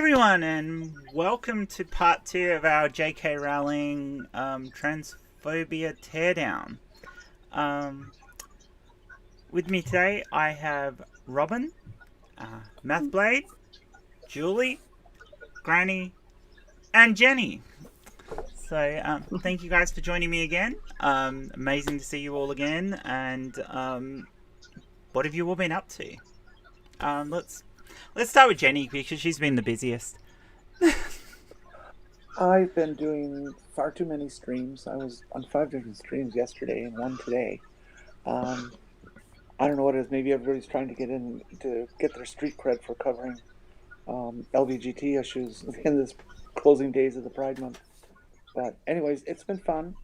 everyone, and welcome to part 2 of our J.K. Rowling transphobia teardown. With me today, I have Robin, MathBlade, Julie, Granny, and Jenny. So, thank you guys for joining me again. Amazing to see you all again. And what have you all been up to? Let's start with Jenny because she's been the busiest. I've been doing far too many streams. I was on 5 different streams yesterday and one today. I don't know what it is. Maybe everybody's trying to get their street cred for covering LBGT issues in this closing days of the Pride Month. But anyways, it's been fun,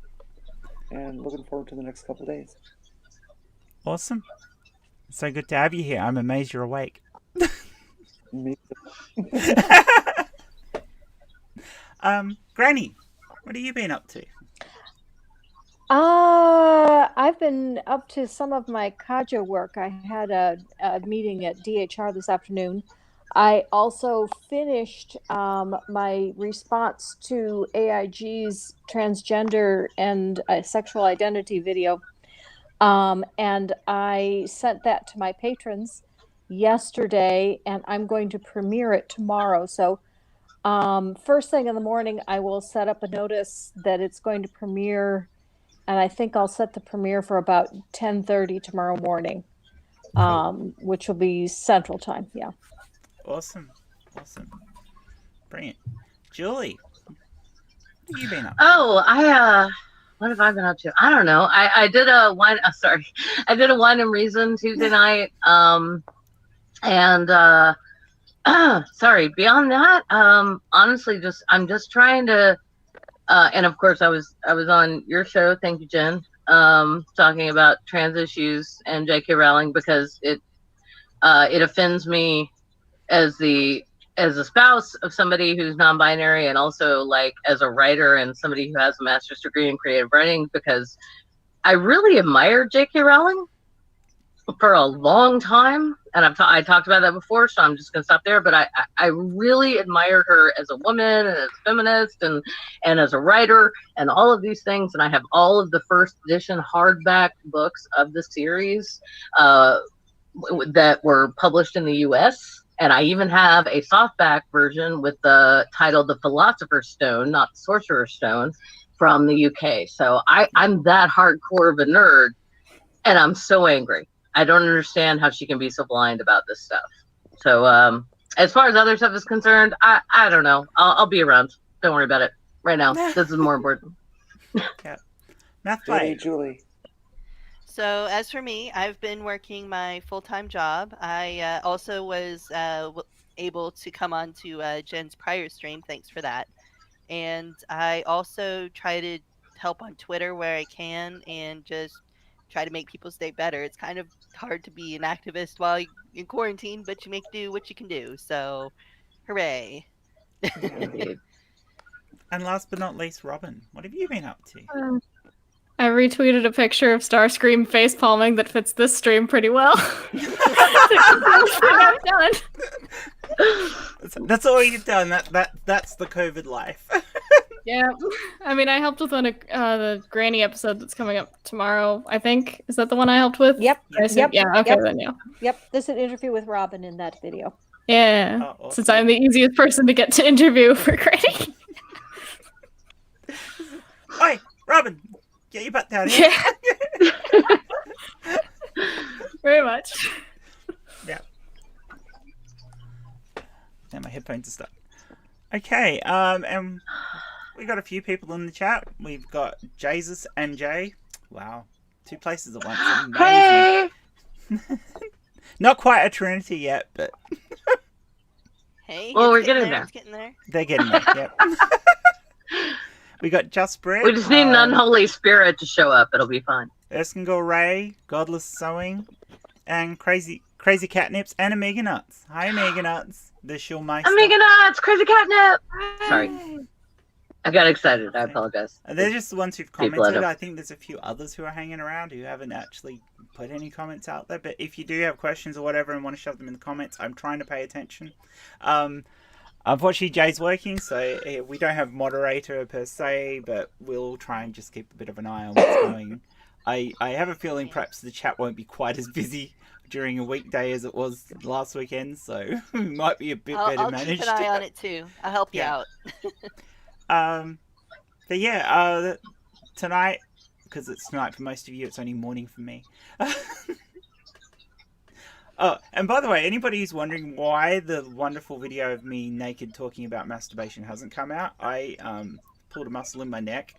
and looking forward to the next couple of days. Awesome. So good to have you here. I'm amazed you're awake. Me Granny, what have you been up to? I've been up to some of my Kaja work. I had a meeting at DHR this afternoon. I also finished my response to AIG's transgender and sexual identity video. And I sent that to my patrons yesterday, and I'm going to premiere it tomorrow. So first thing in the morning, I will set up a notice that it's going to premiere, and I think I'll set the premiere for about 10:30 tomorrow morning, which will be Central Time. Yeah. Awesome. Brilliant. Julie, what have you been up to? Oh, what have I been up to? I don't know. I did a wine. I did a wine and reason Tuesday night. Sorry. Beyond that, honestly, I'm just trying to. And of course, I was on your show. Thank you, Jen. Talking about trans issues and J.K. Rowling because it offends me as a spouse of somebody who's non-binary, and also like as a writer and somebody who has a master's degree in creative writing, because I really admired J.K. Rowling for a long time, and I talked about that before, so I'm just gonna stop there. But I really admired her as a woman and as a feminist and as a writer and all of these things. And I have all of the first edition hardback books of the series that were published in the U.S. And I even have a softback version with the title "The Philosopher's Stone," not the Sorcerer's Stone, from the UK. So I'm that hardcore of a nerd, and I'm so angry. I don't understand how she can be so blind about this stuff. So as far as other stuff is concerned, I don't know. I'll be around. Don't worry about it right now. This is more important. Yeah. MathBlade. Julie. So as for me, I've been working my full-time job. I also was able to come on to Jen's prior stream. Thanks for that. And I also try to help on Twitter where I can and just try to make people stay better. It's kind of hard to be an activist while you're in quarantine, but you make do what you can do. So, hooray. And last but not least, Robin, what have you been up to? I retweeted a picture of Starscream face palming that fits this stream pretty well. I've done. That's all you've done. That's the COVID life. Yeah, I mean, I helped with the Granny episode that's coming up tomorrow, I think. Is that the one I helped with? Yep. Yeah, okay, then yeah. Yep, there's an interview with Robin in that video. Yeah, Oh, awesome. since I'm the easiest person to get to interview for Granny. Oi, Robin, get your butt down here. Yeah. Very much. Yeah. Now my headphones are stuck. Okay, and we got a few people in the chat. We've got Jesus and Jay. Wow, 2 places at once. Amazing. Hey! Not quite a trinity yet, but Hey, Well, it's we're getting there. there. It's getting there. they're getting there. Yep. We got Just Brit. We just need an unholy spirit to show up. It'll be fun. Erskine Ray, Godless Sewing, and Crazy Catnips, and Omega Nuts. Hi, Omega Nuts. The Schulmeister. Omega Nuts, crazy catnip. Sorry, I got excited. I apologize. They're just the ones who've People commented. that I think there's a few others who are hanging around who haven't actually put any comments out there. But if you do have questions or whatever and want to shove them in the comments, I'm trying to pay attention. Unfortunately, Jay's working, so we don't have moderator per se, but we'll try and just keep a bit of an eye on what's going. I have a feeling perhaps the chat won't be quite as busy during a weekday as it was last weekend, so we might be a bit better I'll managed. keep an eye on it too. I'll help you out. But yeah, tonight, because it's tonight for most of you, it's only morning for me. Oh, and by the way, anybody who's wondering why the wonderful video of me naked talking about masturbation hasn't come out, I pulled a muscle in my neck,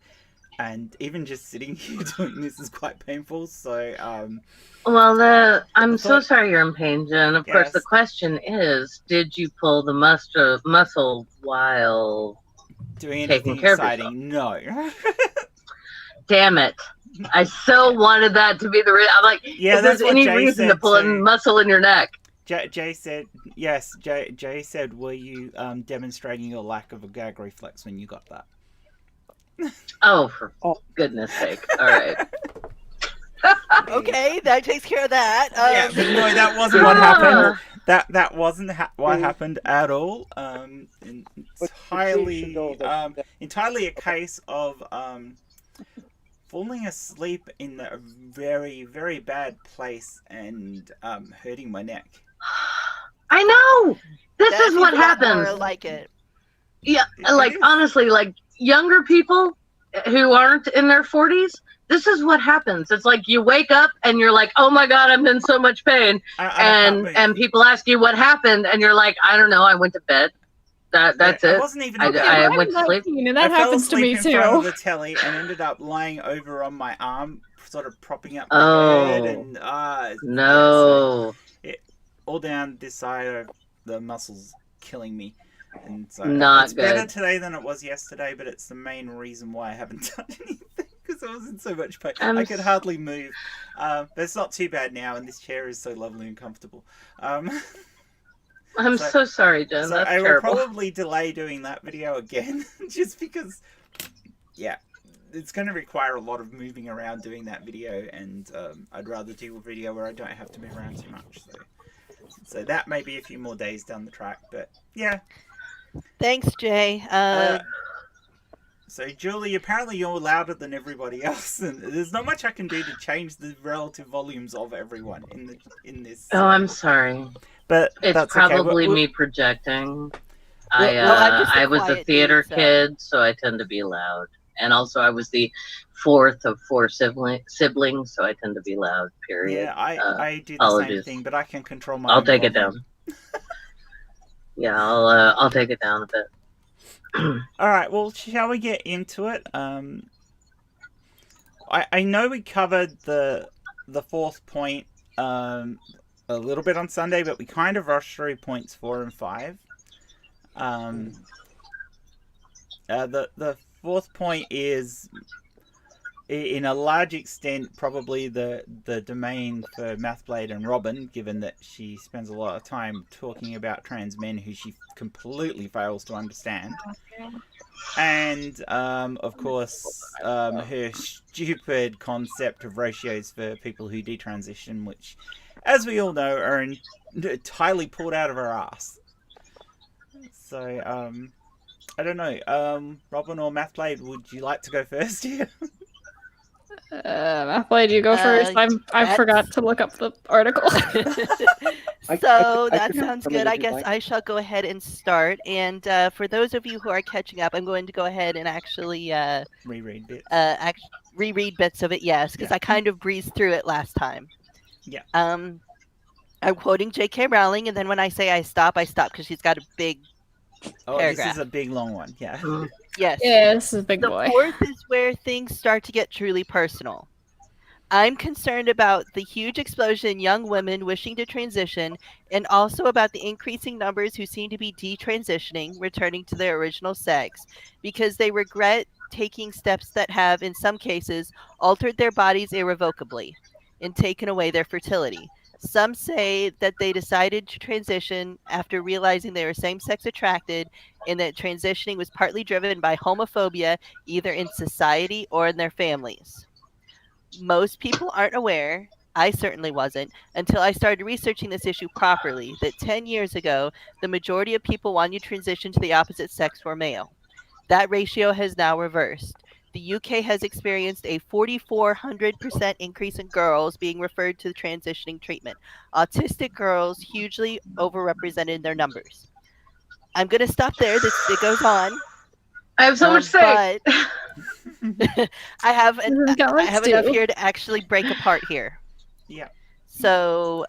and even just sitting here doing this is quite painful. So, well, I'm so sorry you're in pain, Jen. Of course, Yes. the question is, did you pull the muscle while doing taking anything care of exciting? No. Damn it. I so wanted that to be the reason. I'm like, Yeah, if that's there's what any Jay reason to said pull a too. muscle in your neck. Jay said, yes, Jay said, were you demonstrating your lack of a gag reflex when you got that? Oh, for goodness sake. All right. Okay, that takes care of that. Yeah, but no, that wasn't what happened. That wasn't what happened at all. Entirely a case of falling asleep in a very, very bad place and hurting my neck. I know. This That is what seems a lot happens. more like it. Yeah, It like is. honestly, like younger people who aren't in their 40s, this is what happens. It's like you wake up and you're like, "Oh my god, I'm in so much pain," and people ask you what happened, and you're like, "I don't know. I went to bed. That's it. I wasn't even. I went to sleep." And that happens to me in front of too. the telly and ended up lying over on my arm, sort of propping up my head, and no. All down this side of the muscles killing me. And so it's better today than it was yesterday, but it's the main reason why I haven't done anything, because I was in so much pain. I could hardly move. But it's not too bad now, and this chair is so lovely and comfortable. I'm so sorry, Jen. So That's I will terrible. probably delay doing that video again, just because, yeah, it's going to require a lot of moving around doing that video, and I'd rather do a video where I don't have to move around too much. So that may be a few more days down the track, but yeah. Thanks, Jay. So Julie, apparently you're louder than everybody else, and there's not much I can do to change the relative volumes of everyone in this. Oh, I'm sorry. But it's that's probably okay. me projecting. I'm just I was a theater dude, so. kid, so I tend to be loud. And also, I was the fourth of four siblings, so I tend to be loud. Period. Yeah, I do the apologies. same thing, but I can control my. I'll take it down. Yeah, I'll take it down a bit. All right. Well, shall we get into it? I know we covered the fourth point a little bit on Sunday, but we kind of rushed through points 4 and 5. The fourth point is, in a large extent, probably the domain for MathBlade and Robin, given that she spends a lot of time talking about trans men who she completely fails to understand. And, of course, her stupid concept of ratios for people who detransition, which, as we all know, are entirely pulled out of her ass. So, I don't know. Robin or MathBlade, would you like to go first here? MathBlade, you go first. I forgot to look up the article. So that sounds good. I guess like. I shall go ahead and start. And for those of you who are catching up, I'm going to go ahead and actually reread bits. Reread bits of it, yes, because I kind of breezed through it last time. Yeah. I'm quoting J.K. Rowling, and then when I say I stop because she's got a big paragraph. This is a big long one. Yeah. Yes. Yeah, this is a big boy. The fourth is where things start to get truly personal. I'm concerned about the huge explosion in young women wishing to transition, and also about the increasing numbers who seem to be detransitioning, returning to their original sex, because they regret taking steps that have, in some cases, altered their bodies irrevocably and taken away their fertility. Some say that they decided to transition after realizing they were same-sex attracted, and that transitioning was partly driven by homophobia, either in society or in their families. Most people aren't aware I certainly wasn't until I started researching this issue properly. That 10 years ago, the majority of people wanting to transition to the opposite sex were male. That ratio has now reversed. The UK has experienced a 4,400% increase in girls being referred to transitioning treatment. Autistic girls hugely overrepresented in their numbers. I'm going to stop there. It goes on. I have so much to say. But I have Let's enough do. here to actually break apart here. Yeah. So,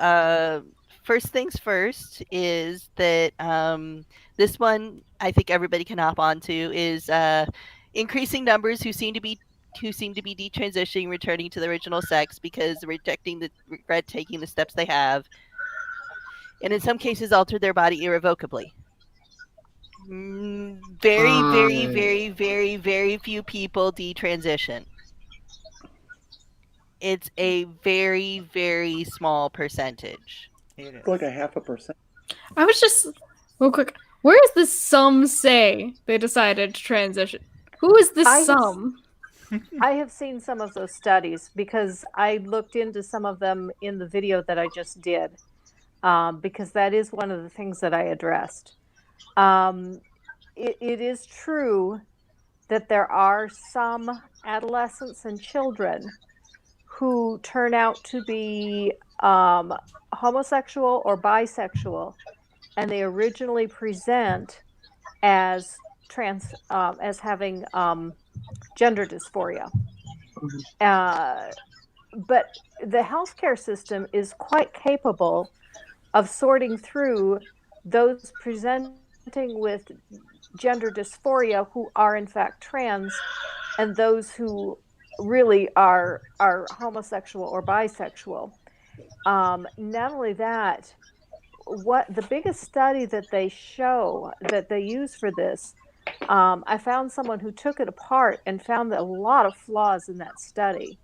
first things first is that this one I think everybody can hop onto is increasing numbers who seem to be detransitioning, returning to the original sex because regret taking the steps they have, and in some cases alter their body irrevocably. Very, very, very, very, very few people detransition. It's a very, very small percentage. It is. Like a 0.5%. I was just real quick. Where is the some say they decided to transition? Who is this some? I have seen some of those studies because I looked into some of them in the video that I just did, because that is one of the things that I addressed. It is true that there are some adolescents and children who turn out to be homosexual or bisexual, and they originally present as as having gender dysphoria. But the healthcare system is quite capable of sorting through those presenting with gender dysphoria who are in fact trans, and those who really are homosexual or bisexual. Not only that, what the biggest study that they use for this, I found someone who took it apart and found a lot of flaws in that study.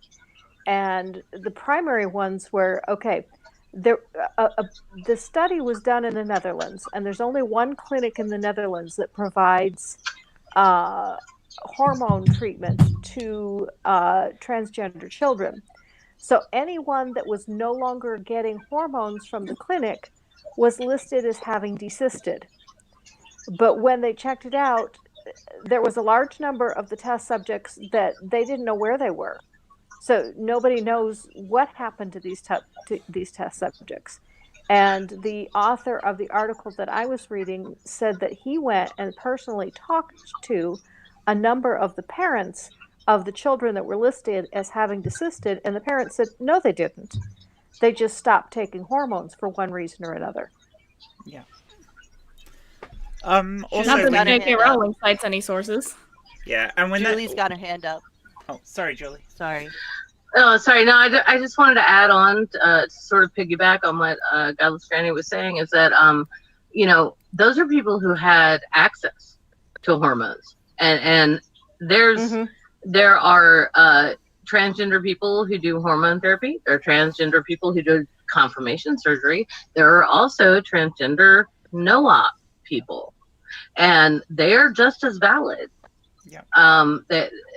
And the primary ones were, okay, the study was done in the Netherlands, and there's only one clinic in the Netherlands that provides hormone treatment to transgender children. So anyone that was no longer getting hormones from the clinic was listed as having desisted. But when they checked it out, there was a large number of the test subjects that they didn't know where they were. So nobody knows what happened to these test subjects. And the author of the article that I was reading said that he went and personally talked to a number of the parents of the children that were listed as having desisted, and the parents said, no, they didn't. They just stopped taking hormones for one reason or another. Yeah. Not Also, that got a J.K. hand up. Rowling cites any sources. yeah, and when Julie's got a hand up. Oh, sorry, Julie. Sorry. Oh, sorry. No, I just wanted to add on to sort of piggyback on what GodlessGranny was saying, is that those are people who had access to hormones, and there are transgender people who do hormone therapy. There are transgender people who do confirmation surgery. There are also transgender no-op people, and they are just as valid. Yeah.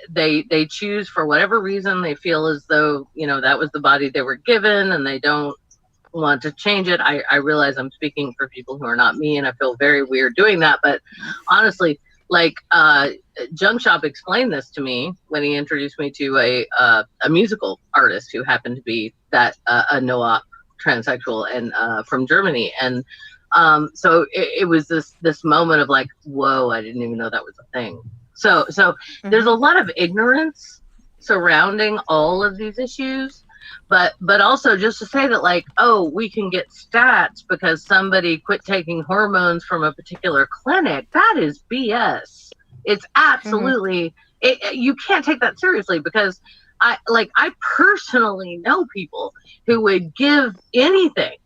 They choose for whatever reason they feel as though that was the body they were given, and they don't want to change it. I realize I'm speaking for people who are not me, and I feel very weird doing that. But honestly, like Junk Shop explained this to me when he introduced me to a musical artist who happened to be that a no-op transsexual and from Germany, and so it was this moment of like, whoa, I didn't even know that was a thing. So there's a lot of ignorance surrounding all of these issues, but also just to say that, like, oh, we can get stats because somebody quit taking hormones from a particular clinic. That is BS. It's absolutely you can't take that seriously, because I personally know people who would give anything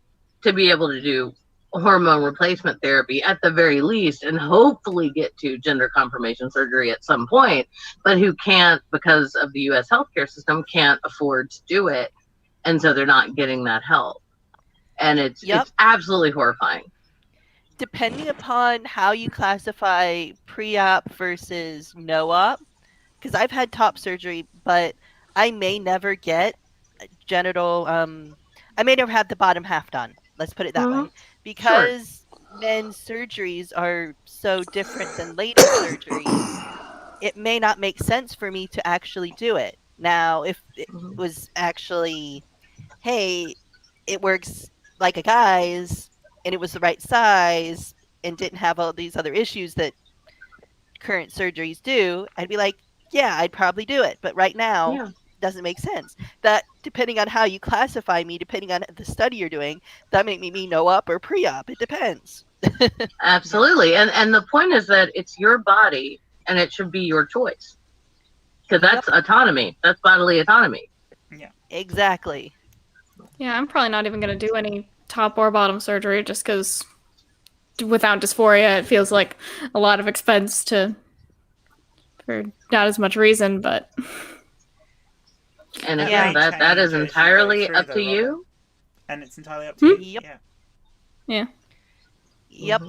to be able to do hormone replacement therapy at the very least, and hopefully get to gender confirmation surgery at some point, but who can't, because of the U.S. healthcare system, can't afford to do it, and so they're not getting that help, and it's absolutely horrifying. Depending upon how you classify pre-op versus no-op, because I've had top surgery, but I may never get genital. I may never had the bottom half done. Let's put it that way, because men's surgeries are so different than ladies' surgeries. It may not make sense for me to actually do it. Now, if it was actually, hey, it works like a guy's, and it was the right size, and didn't have all these other issues that current surgeries do, I'd be like, yeah, I'd probably do it. But right now, doesn't make sense. That, depending on how you classify me, depending on the study you're doing, that may make me no op or pre-op. It depends. Absolutely. And the point is that it's your body and it should be your choice. Because that's autonomy. That's bodily autonomy. Yeah. Exactly. Yeah, I'm probably not even going to do any top or bottom surgery just because without dysphoria, it feels like a lot of expense for not as much reason, but... And again, that is entirely up to you. And it's entirely up to you. Yep. Yep.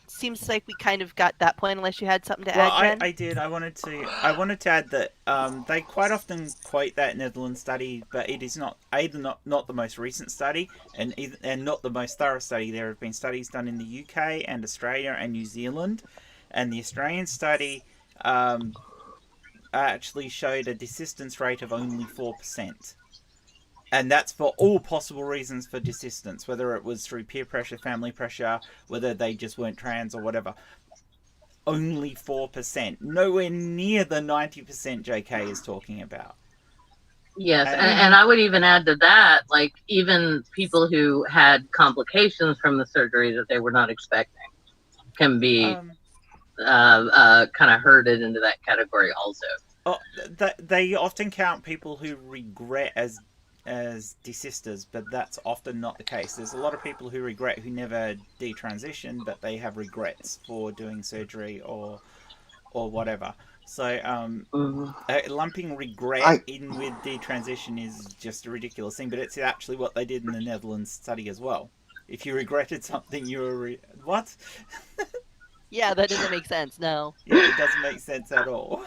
Seems like we kind of got that point, unless you had something to add, Jen? I did. I wanted to add that they quite often quote that Netherlands study, but it is not not the most recent study, and not the most thorough study. There have been studies done in the UK and Australia and New Zealand, and the Australian study actually showed a desistance rate of only 4%. And that's for all possible reasons for desistance, whether it was through peer pressure, family pressure, whether they just weren't trans or whatever. Only 4%. Nowhere near the 90% JK is talking about. Yes, and I would even add to that, like, even people who had complications from the surgery that they were not expecting can be kind of herded into that category also. They often count people who regret as desisters, but that's often not the case. There's a lot of people who regret who never detransition, but they have regrets for doing surgery or whatever. So lumping regret in with detransition is just a ridiculous thing, but it's actually what they did in the Netherlands study as well. If you regretted something, you were what? Yeah, that doesn't make sense. No. Yeah, it doesn't make sense at all.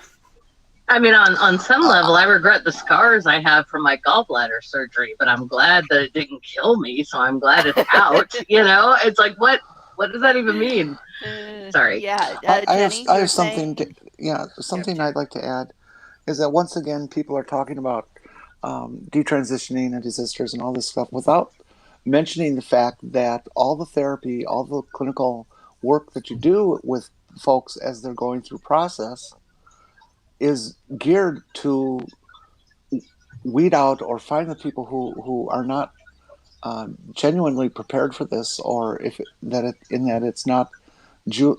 I mean, on some level, I regret the scars I have from my gallbladder surgery, but I'm glad that it didn't kill me, so I'm glad it's out. You know, it's like, what does that even mean? Sorry. Yeah, I Jenny, have something. Something I'd like to add is that once again, people are talking about detransitioning and desisters and all this stuff without mentioning the fact that all the therapy, all the clinical work that you do with folks as they're going through process is geared to weed out or find the people who are not genuinely prepared for this, or that it's not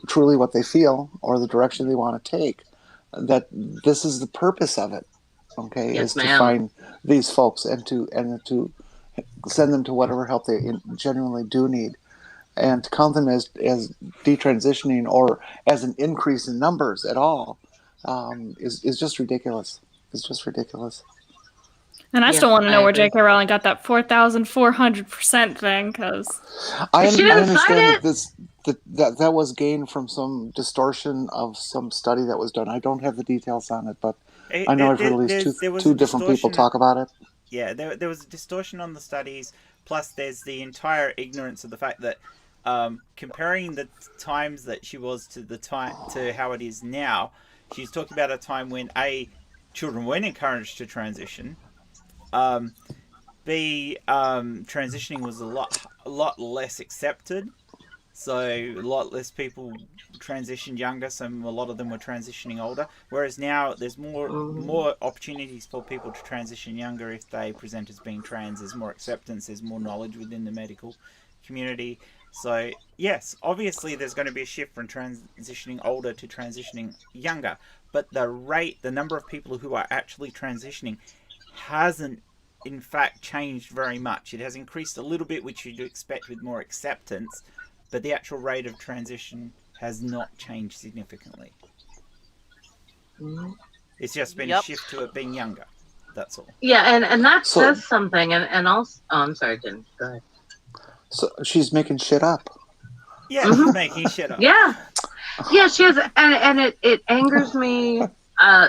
truly what they feel or the direction they want to take. That this is the purpose of it. Okay, yes, is to find these folks and to send them to whatever help they genuinely do need, and to count them as detransitioning or as an increase in numbers at all. Is just ridiculous. It's just ridiculous. And I still want to know where J.K. Rowling got that 4,400% thing, because I understand that was gained from some distortion of some study that was done. I don't have the details on it, but I know I've heard at least two different people talk about it. Yeah, there was a distortion on the studies, plus there's the entire ignorance of the fact that comparing the times that she was to how it is now, she's talking about a time when children weren't encouraged to transition. Transitioning was a lot less accepted, so a lot less people transitioned younger. So a lot of them were transitioning older. Whereas now there's more opportunities for people to transition younger if they present as being trans. There's more acceptance. There's more knowledge within the medical community. So yes, obviously there's going to be a shift from transitioning older to transitioning younger, but the number of people who are actually transitioning hasn't in fact changed very much. It has increased a little bit, which you'd expect with more acceptance, but the actual rate of transition has not changed significantly. It's just been a shift to it being younger. That's all. Yeah, and that says something, and also... Oh, I'm sorry, Jen. Go ahead. So she's making shit up. Yeah, she's making shit up. Yeah. Yeah, she is, and it angers me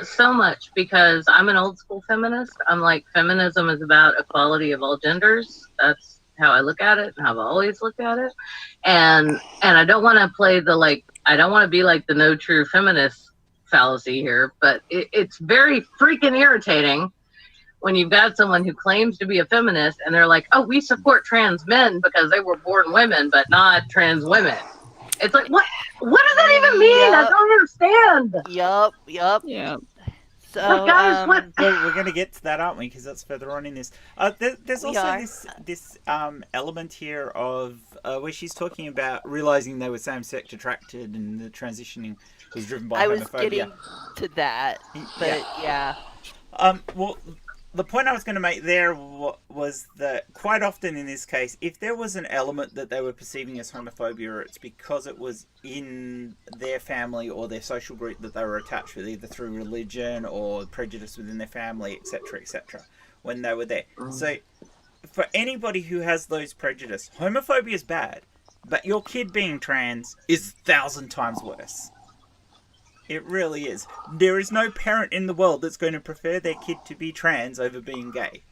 So much, because I'm an old school feminist. I'm like, feminism is about equality of all genders. That's how I look at it and how I've always looked at it. And I don't want to play the like, I don't want to be like the no true feminist fallacy here, but it's very freaking irritating when you've got someone who claims to be a feminist and they're like, oh, we support trans men because they were born women, but not trans women. It's like, what does that even mean? I don't understand. Yup. Yeah. So, But guys, what? Well, we're going to get to that, aren't we? Because that's further on in this. There's also this element here of where she's talking about realizing they were same-sex attracted and the transitioning was driven by homophobia. I was getting to that, but yeah. Well, the point I was going to make there was that quite often in this case, if there was an element that they were perceiving as homophobia, it's because it was in their family or their social group that they were attached with, either through religion or prejudice within their family, etc., when they were there. So for anybody who has those prejudices, homophobia is bad, but your kid being trans is 1,000 times worse. It really is. There is no parent in the world that's going to prefer their kid to be trans over being gay.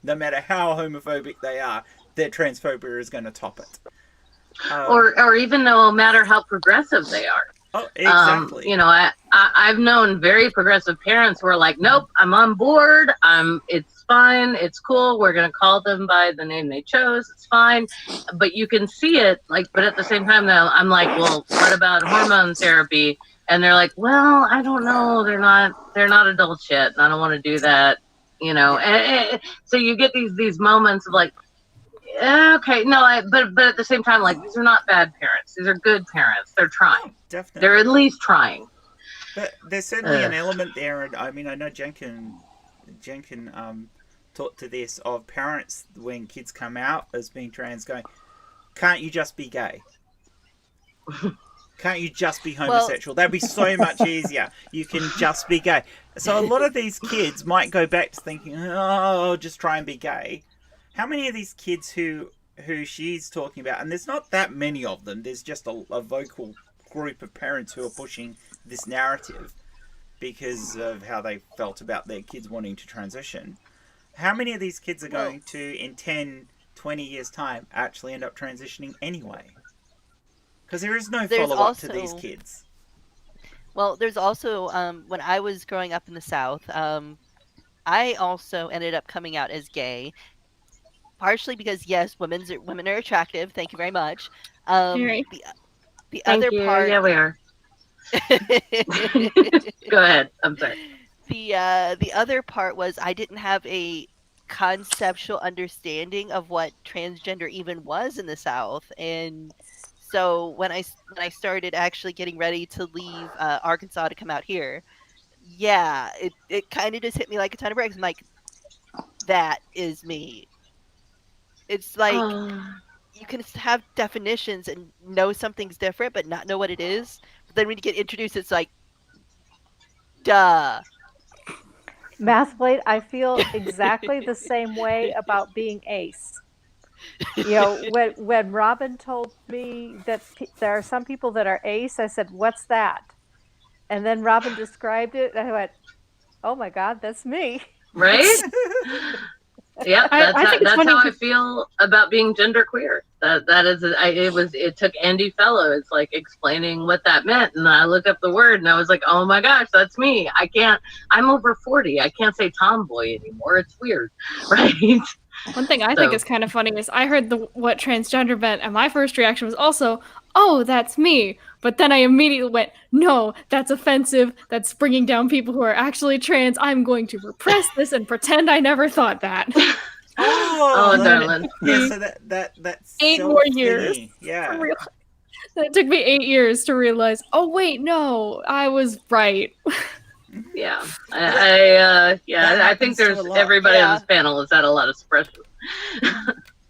No matter how homophobic they are, their transphobia is going to top it. Or even no matter how progressive they are. Oh, exactly. You know, I've known very progressive parents who are like, nope, I'm on board. It's fine. It's cool. We're going to call them by the name they chose. It's fine. But you can see it, like, but at the same time, though, I'm like, well, what about hormone therapy? And they're like, well, I don't know. They're not adults yet, and I don't want to do that, you know. And so you get these moments of like, okay, no, but at the same time, like, these are not bad parents. These are good parents. They're trying. Definitely. They're at least trying. But there's certainly an element there, and I mean, I know Jen can talk to this, of parents when kids come out as being trans going, can't you just be gay? Can't you just be homosexual? That'd be so much easier. You can just be gay. So a lot of these kids might go back to thinking, oh, just try and be gay. How many of these kids who she's talking about, and there's not that many of them, there's just a vocal group of parents who are pushing this narrative because of how they felt about their kids wanting to transition. How many of these kids are going to, in 10, 20 years' time, actually end up transitioning anyway? Because there is no follow-up to these kids. Well, there's also, when I was growing up in the South, I also ended up coming out as gay. Partially because, yes, women are attractive. Thank you very much. Right. The other part... Yeah, we are. Go ahead. I'm sorry. The other part was I didn't have a conceptual understanding of what transgender even was in the South, and so when I started actually getting ready to leave Arkansas to come out here, yeah, it kind of just hit me like a ton of bricks. I'm like, that is me. It's like you can have definitions and know something's different, but not know what it is. But then when you get introduced, it's like, duh. MathBlade, I feel exactly the same way about being ace. You know, when Robin told me that there are some people that are ace, I said, what's that? And then Robin described it, and I went, oh my God, that's me. Right? Yeah, that's how I feel about being genderqueer. It took Andy Fellows like explaining what that meant, and I looked up the word and I was like, oh my gosh, that's me. I'm over 40. I can't say tomboy anymore. It's weird, right? One thing I think is kind of funny is I heard what transgender meant, and my first reaction was also, oh, that's me. But then I immediately went, no, that's offensive. That's bringing down people who are actually trans. I'm going to repress this and pretend I never thought that. Oh, darling. Yeah, so that's 8 so more funny. years. Yeah. It took me 8 years to realize, oh, wait, no, I was right. Yeah, I think there's everybody on this panel has had a lot of suppression.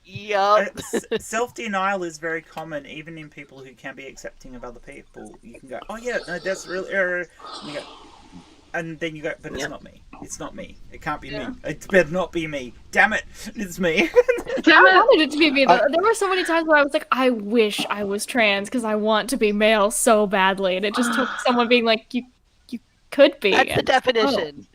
Yup. Self-denial is very common, even in people who can be accepting of other people. You can go, oh yeah, no, that's really, and then you go, but it's not me. It's not me. It can't be me. It better not be me. Damn it, it's me. Damn it. I wanted it to be me. There were so many times where I was like, I wish I was trans because I want to be male so badly, and it just took someone being like, you could be. That's the And- definition.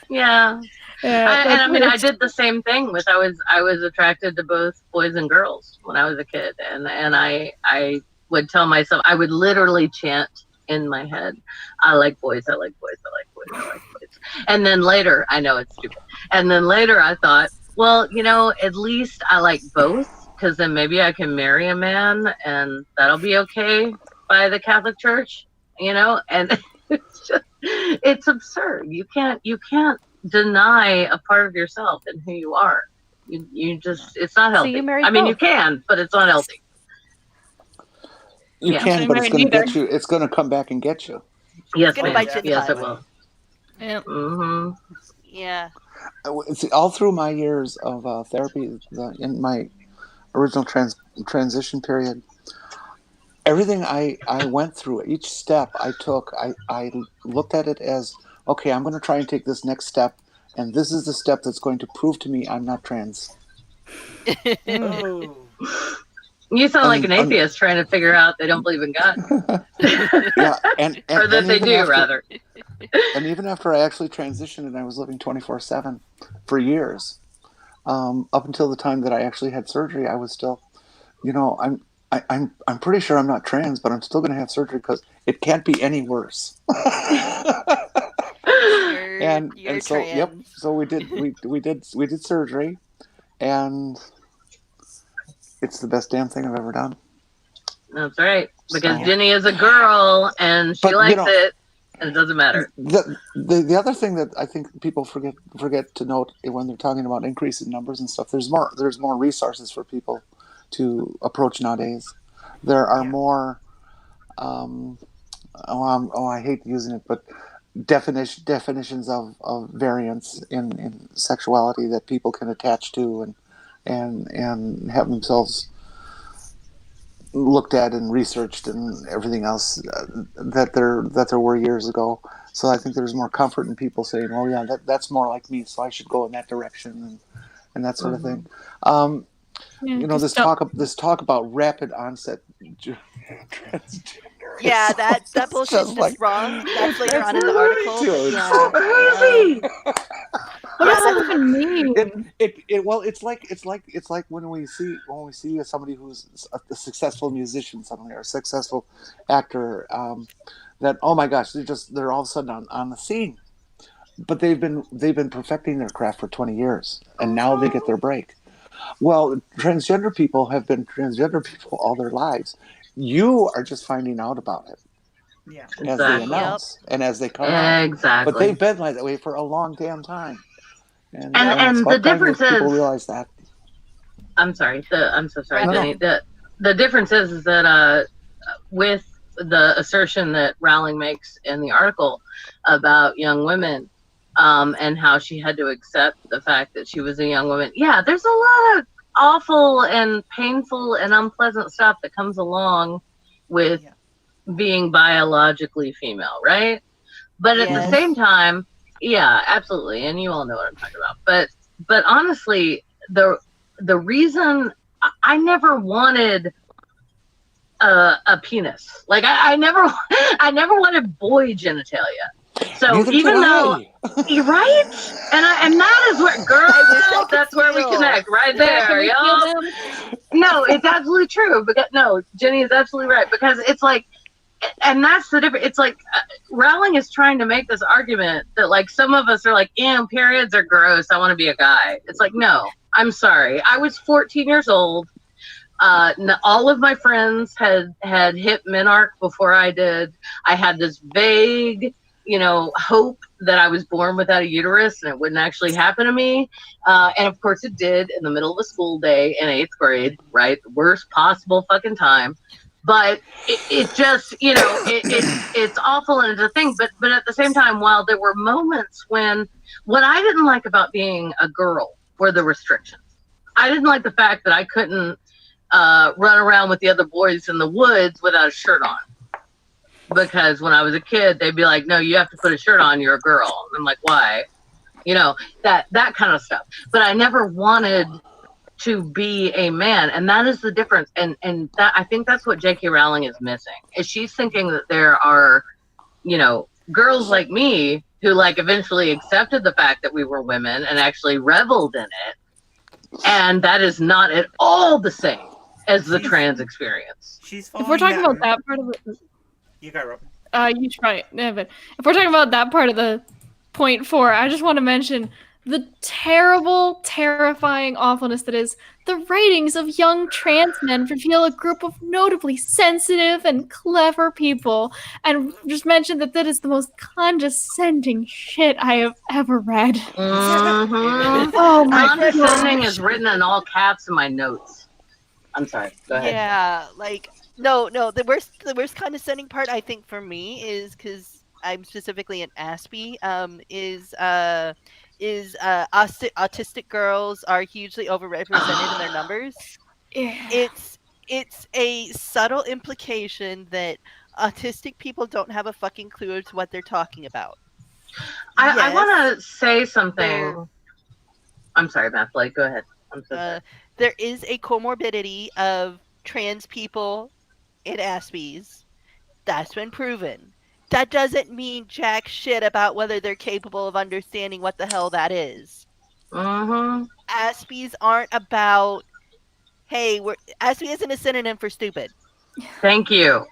Yeah. Yeah, And I mean, I that's- did the same thing with I was attracted to both boys and girls when I was a kid, and I would tell myself, I would literally chant in my head, I like boys, I like boys, I like boys, I like boys. And then later, I know it's stupid, and then later I thought, well, you know, at least I like both, because then maybe I can marry a man and that'll be okay by the Catholic Church, you know. And it's just, it's absurd. You can't deny a part of yourself and who you are. You just, it's not healthy. you married I mean, you both. can, but it's not healthy. You Yeah. can, but it's Married going to neither. get you. It's going to come back and get you. Yes, Gonna ma'am. bite you in the Yes, it butt. will. yeah. Hmm. Yeah. See, all through my years of therapy, in my original transition period, everything I went through, each step I took, I looked at it as, okay, I'm going to try and take this next step, and this is the step that's going to prove to me I'm not trans. Oh. You sound like an Un- un- atheist trying to figure out they don't believe in God. Yeah, and Or that they even do, after, rather. And even after I actually transitioned and I was living 24/7 for years, up until the time that I actually had surgery, I was still, you know, I'm pretty sure I'm not trans, but I'm still going to have surgery because it can't be any worse. and You're so trans. yep, so we did surgery, and it's the best damn thing I've ever done. That's right. Because So- Jenny is a girl and she But, you likes know, it, and it doesn't matter. The other thing that I think people forget to note when they're talking about increase in numbers and stuff, there's more resources for people to approach nowadays. There are more. I hate using it, but definitions of variance in sexuality that people can attach to and have themselves looked at and researched and everything else that there were years ago. So I think there's more comfort in people saying, "Oh yeah, that's more like me, so I should go in that direction," and that sort of thing. Yeah, You know, this talk about rapid onset transgender. Yeah, that bullshit's just just like- wrong. That's later on in the It's article. ridiculous. Yeah. So crazy. What does that even mean? Well, it's like when we see somebody who's a successful musician suddenly or a successful actor, that, oh my gosh, they're all of a sudden on the scene, but they've been perfecting their craft for 20 years and now they get their break. Well, transgender people have been transgender people all their lives. You are just finding out about it Yeah. as they Exactly. announce and as they come out. Exactly. But they've been like that way for a long damn time. And And it's the about time difference that people is- realize that. I'm sorry. I'm so sorry, No, no. Jenny. The difference is that with the assertion that Rowling makes in the article about young women, and how she had to accept the fact that she was a young woman. Yeah, there's a lot of awful and painful and unpleasant stuff that comes along with being biologically female, right? But at the Yes. same time, yeah, absolutely, and you all know what I'm talking about. But honestly, the reason I never wanted a penis, like I never wanted boy genitalia. So Neither even did though I. you're right, and that is what I wish I girls. could That's where we feel. connect, right Yeah, can there, we feel y'all. them? No, it's absolutely true. Because no, Jenny is absolutely right, because it's like, and that's the difference. It's like Rowling is trying to make this argument that like some of us are like, periods are gross. I want to be a guy. It's like, no, I'm sorry. I was 14 years old. All of my friends had hit menarche before I did. I had this vague, hope that I was born without a uterus and it wouldn't actually happen to me. And of course it did in the middle of a school day in 8th grade, right? The worst possible fucking time. But it just, it's awful and it's a thing. But at the same time, while there were moments when what I didn't like about being a girl were the restrictions. I didn't like the fact that I couldn't run around with the other boys in the woods without a shirt on. Because when I was a kid, they'd be like, no, you have to put a shirt on, you're a girl. And I'm like, why? That kind of stuff. But I never wanted to be a man. And that is the difference. And that I think that's what J.K. Rowling is missing. Is she's thinking that there are, girls like me who like eventually accepted the fact that we were women and actually reveled in it. And that is not at all the same as the trans experience. She's If we're talking about that part of it, you go, Robin. you try. Yeah, but if we're talking about that part of the point 4, I just want to mention the terrible, terrifying awfulness that is the writings of young trans men reveal a group of notably sensitive and clever people, and just mention that that is the most condescending shit I have ever read. Mm-hmm. Oh my Condescending is written in all caps in my notes. I'm sorry. Go ahead. Yeah, like no. The worst condescending part I think for me is because I'm specifically an Aspie. Autistic girls are hugely overrepresented in their numbers. Yeah. It's a subtle implication that autistic people don't have a fucking clue as to what they're talking about. I want to say There- something. I'm sorry, MathBlade. Go ahead. I'm so sorry. There is a comorbidity of trans people and Aspies. That's been proven. That doesn't mean jack shit about whether they're capable of understanding what the hell that is. Mm-hmm. Aspies aren't about, hey, Aspie isn't a synonym for stupid. Thank you.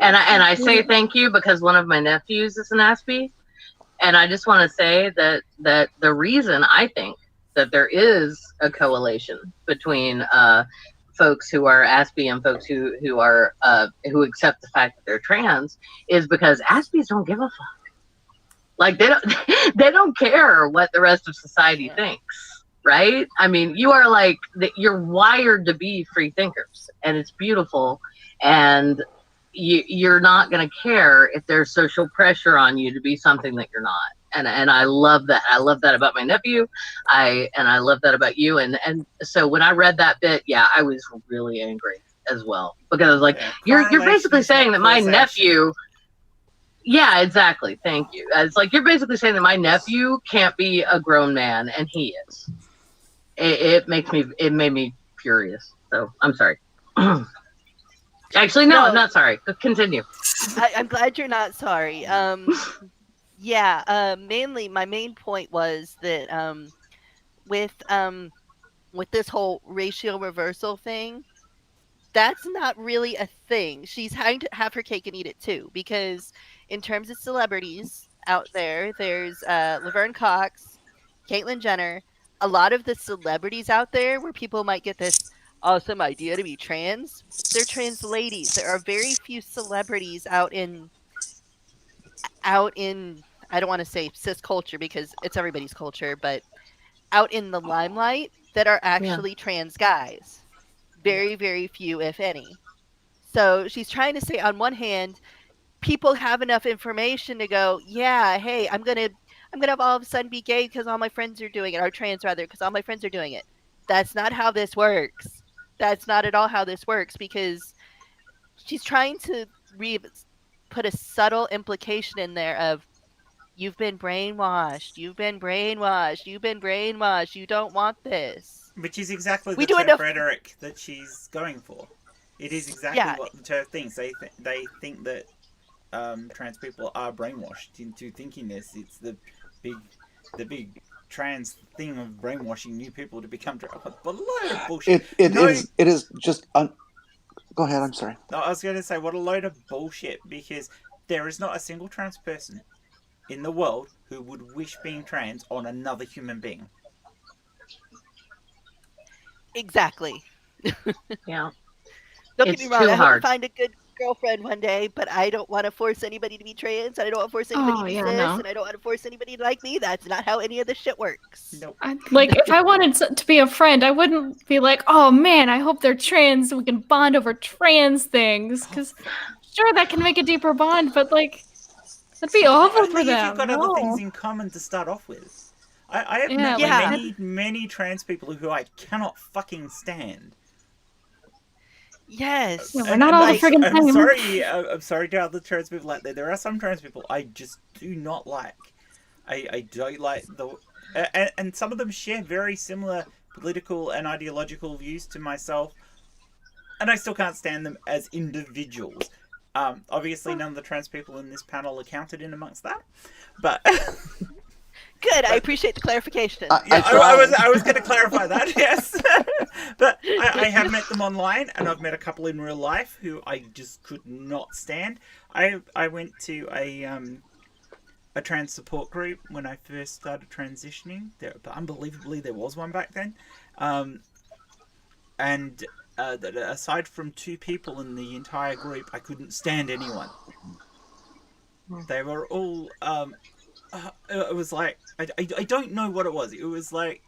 And I say thank you because one of my nephews is an Aspie. And I just want to say that the reason I think that there is a correlation between folks who are Aspie and folks who are who accept the fact that they're trans is because Aspies don't give a fuck. Like they don't care what the rest of society thinks, right? I mean, you are like you're wired to be free thinkers, and it's beautiful, and you're not going to care if there's social pressure on you to be something that you're not. And I love that. I love that about my nephew. I love that about you. And so when I read that bit, yeah, I was really angry as well because I was like, you're basically saying that my nephew. Yeah, exactly. Thank you. It's like you're basically saying that my nephew can't be a grown man, and he is. It made me furious. So I'm sorry. Actually, no, I'm not sorry. Continue. I'm glad you're not sorry. Mainly my main point was that with this whole racial reversal thing, that's not really a thing. She's having to have her cake and eat it too, because in terms of celebrities out there, there's Laverne Cox, Caitlyn Jenner, a lot of the celebrities out there where people might get this awesome idea to be trans. They're trans ladies. There are very few celebrities out in I don't want to say cis culture because it's everybody's culture, but out in the limelight that are actually trans guys. Very, very few, if any. So she's trying to say, on one hand, people have enough information to go, yeah, hey, I'm gonna all of a sudden be gay because all my friends are doing it, or trans rather, because all my friends are doing it. That's not how this works. That's not at all how this works, because she's trying to put a subtle implication in there of, you've been brainwashed. You've been brainwashed. You've been brainwashed. You don't want this. Which is exactly the TERF rhetoric that she's going for. It is exactly what the TERF thinks. They think that trans people are brainwashed into thinking this. It's the big trans thing of brainwashing new people to become trans. What a load of bullshit. It is just... Go ahead, I'm sorry. No, I was going to say, what a load of bullshit, because there is not a single trans person in the world who would wish being trans on another human being. Exactly. Yeah. Don't get me wrong, I hope to find a good girlfriend one day, but I don't want to force anybody to be trans, and I don't want to force anybody to be cis, and I don't want to force anybody to like me. That's not how any of this shit works. Nope. Like, if I wanted to be a friend, I wouldn't be like, oh man, I hope they're trans and we can bond over trans things, because sure, that can make a deeper bond, but like, that'd be awful for them. You've got other things in common to start off with. I have met many trans people who I cannot fucking stand. Yes. Yeah, we're not all the friggin' same. I'm sorry to other trans people out there. There are some trans people I just do not like. I don't like and some of them share very similar political and ideological views to myself, and I still can't stand them as individuals. Obviously, none of the trans people in this panel are counted in amongst that, but Good. I appreciate the clarification. I was going to clarify that. Yes, but I have met them online, and I've met a couple in real life who I just could not stand. I went to a trans support group when I first started transitioning. But unbelievably, there was one back then, and aside from 2 people in the entire group, I couldn't stand anyone. They were all. It was like I don't know what it was. It was like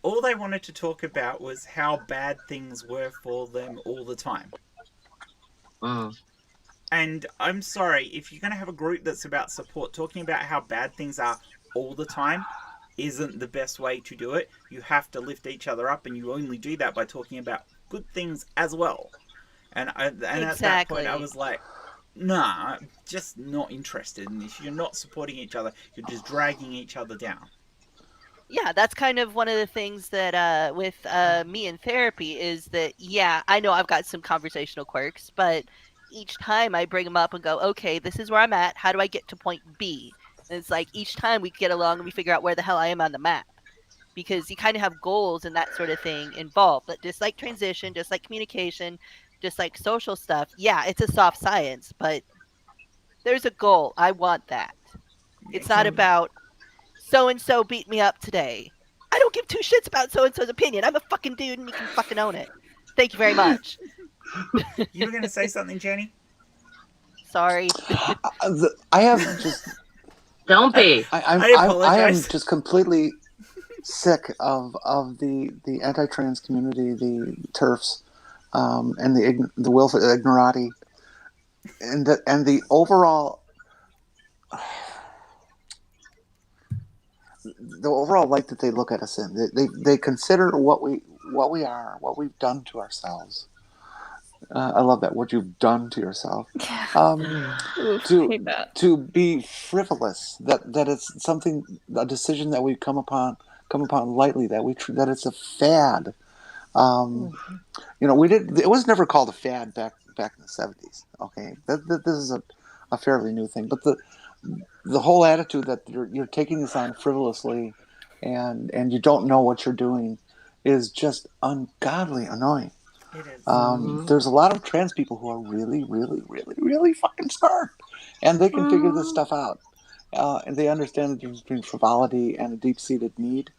all they wanted to talk about was how bad things were for them all the time. And I'm sorry, if you're going to have a group that's about support, talking about how bad things are all the time isn't the best way to do it. You have to lift each other up, and you only do that by talking about good things as well. And at that point, I was like, nah, I'm just not interested in this. You're not supporting each other. You're just dragging each other down. Yeah, that's kind of one of the things that with me in therapy is that, yeah, I know I've got some conversational quirks, but each time I bring them up and go, okay, this is where I'm at. How do I get to point B? And it's like each time we get along and we figure out where the hell I am on the map. Because you kind of have goals and that sort of thing involved. But just like transition, just like communication, just like social stuff, yeah, it's a soft science, but there's a goal. I want that. It's not about so-and-so beat me up today. I don't give 2 shits about so-and-so's opinion. I'm a fucking dude and you can fucking own it. Thank you very much. You were going to say something, Jenny? Sorry. I have just... Don't be. I am just completely sick of the anti-trans community, the TERFs, and the willful ignorati, and the overall light that they look at us in. They consider what we are, what we've done to ourselves. I love that, what you've done to yourself. To be frivolous, that it's something, a decision that we've come upon lightly, that it's a fad. It was never called a fad back in the 70s. Okay, this is a fairly new thing, but the whole attitude that you're taking this on frivolously, and you don't know what you're doing, is just ungodly annoying. It is. There's a lot of trans people who are really, really, really, really fucking smart, and they can figure this stuff out, and they understand the difference between frivolity and a deep-seated need,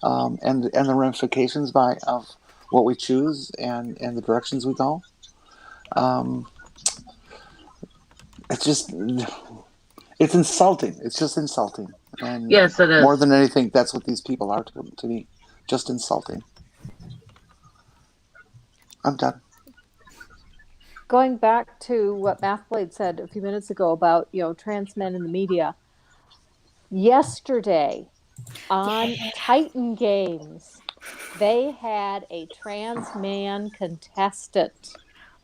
and the ramifications of what we choose and the directions we go. It's insulting. It's just insulting. And yes, it is. More than anything, that's what these people are to me. Just insulting. I'm done. Going back to what MathBlade said a few minutes ago about, trans men in the media. Yesterday on Titan Games, they had a trans man contestant.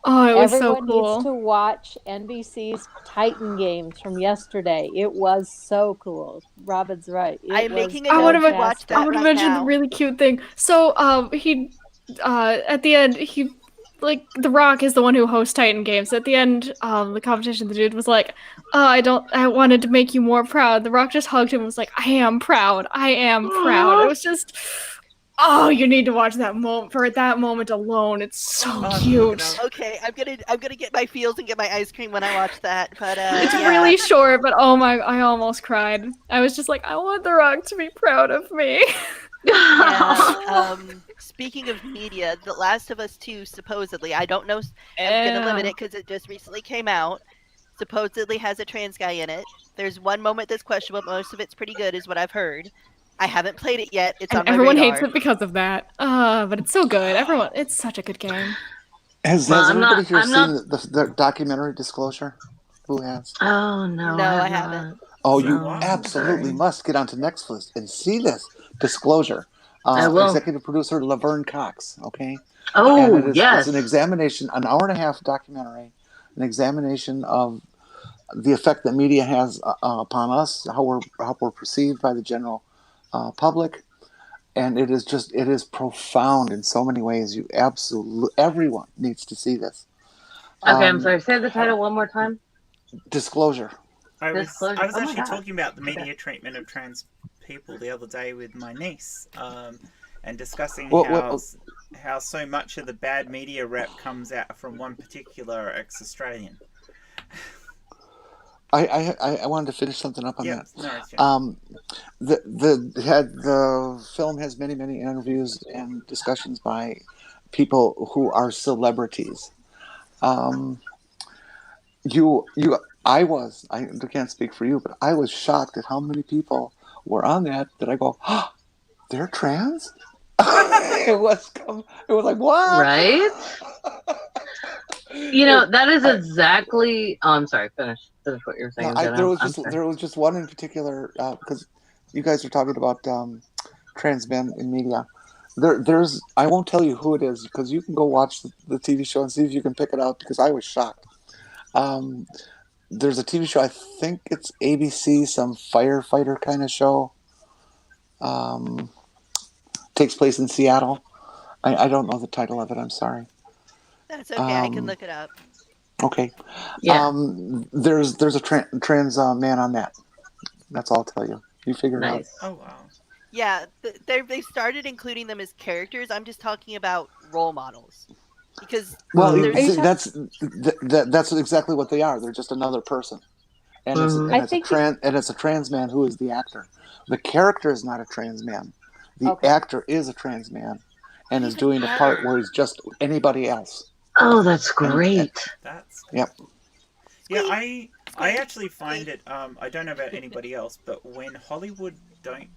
Oh, it was Everyone so cool. needs to watch NBC's Titan Games from yesterday. It was so cool. Robin's right. I am making a I would note have to watch that I would have right mentioned now. the really cute thing. So, he, at the end, The Rock is the one who hosts Titan Games. At the end, the competition, the dude was like, I wanted to make you more proud. The Rock just hugged him and was like, I am proud. I am proud. It was just, you need to watch that moment. For that moment alone, it's so cute. Okay, I'm gonna get my feels and get my ice cream when I watch that. But it's really short, but I almost cried. I was just like, I want The Rock to be proud of me. Yeah, speaking of media, The Last of Us 2 supposedly, I don't know, I'm going to limit it because it just recently came out, supposedly has a trans guy in it. There's one moment that's questionable, but most of it's pretty good is what I've heard. I haven't played it yet. It's on my everyone radar. hates it because of that. But it's so good. It's such a good game. Has everybody here seen the documentary Disclosure? Who has? Oh, no. No, I haven't. Oh, you absolutely must get onto Netflix and see this Disclosure. I will. Executive producer Laverne Cox. Okay. Oh, and yes. It's an examination, an hour-and-a-half documentary, an examination of the effect that media has upon us, how we're perceived by the general public, and it is profound in so many ways. Everyone needs to see this. Okay, I'm sorry. Say the title one more time. Disclosure. I was Disclosure. I was Oh my actually God. talking about the Okay. media treatment of trans people the other day with my niece, and discussing how so much of the bad media rep comes out from one particular ex-Australian. I wanted to finish something up on Yep, that. no, it's The film has many interviews and discussions by people who are celebrities. Um, I can't speak for you, but I was shocked at how many people were on that I go, oh, they're trans. it was like, what? Right? You know, that is exactly. Oh, I'm sorry. Finish what you're saying. There was just one in particular, because you guys are talking about trans men in media. There's I won't tell you who it is, because you can go watch the TV show and see if you can pick it out, because I was shocked. There's a TV show, I think it's ABC, some firefighter kind of show. Takes place in Seattle. I don't know the title of it. I'm sorry. That's okay. I can look it up. Okay. Yeah. There's a trans man on that. That's all I'll tell you. You figure it out. Nice. Oh wow. Yeah, they started including them as characters. I'm just talking about role models, because that's exactly what they are. They're just another person, and it's a trans man who is the actor. The character is not a trans man. The actor is a trans man, and is doing a part where he's just anybody else. Oh, that's great. Yep. Yeah, I actually find it. I don't know about anybody else, but when Hollywood don't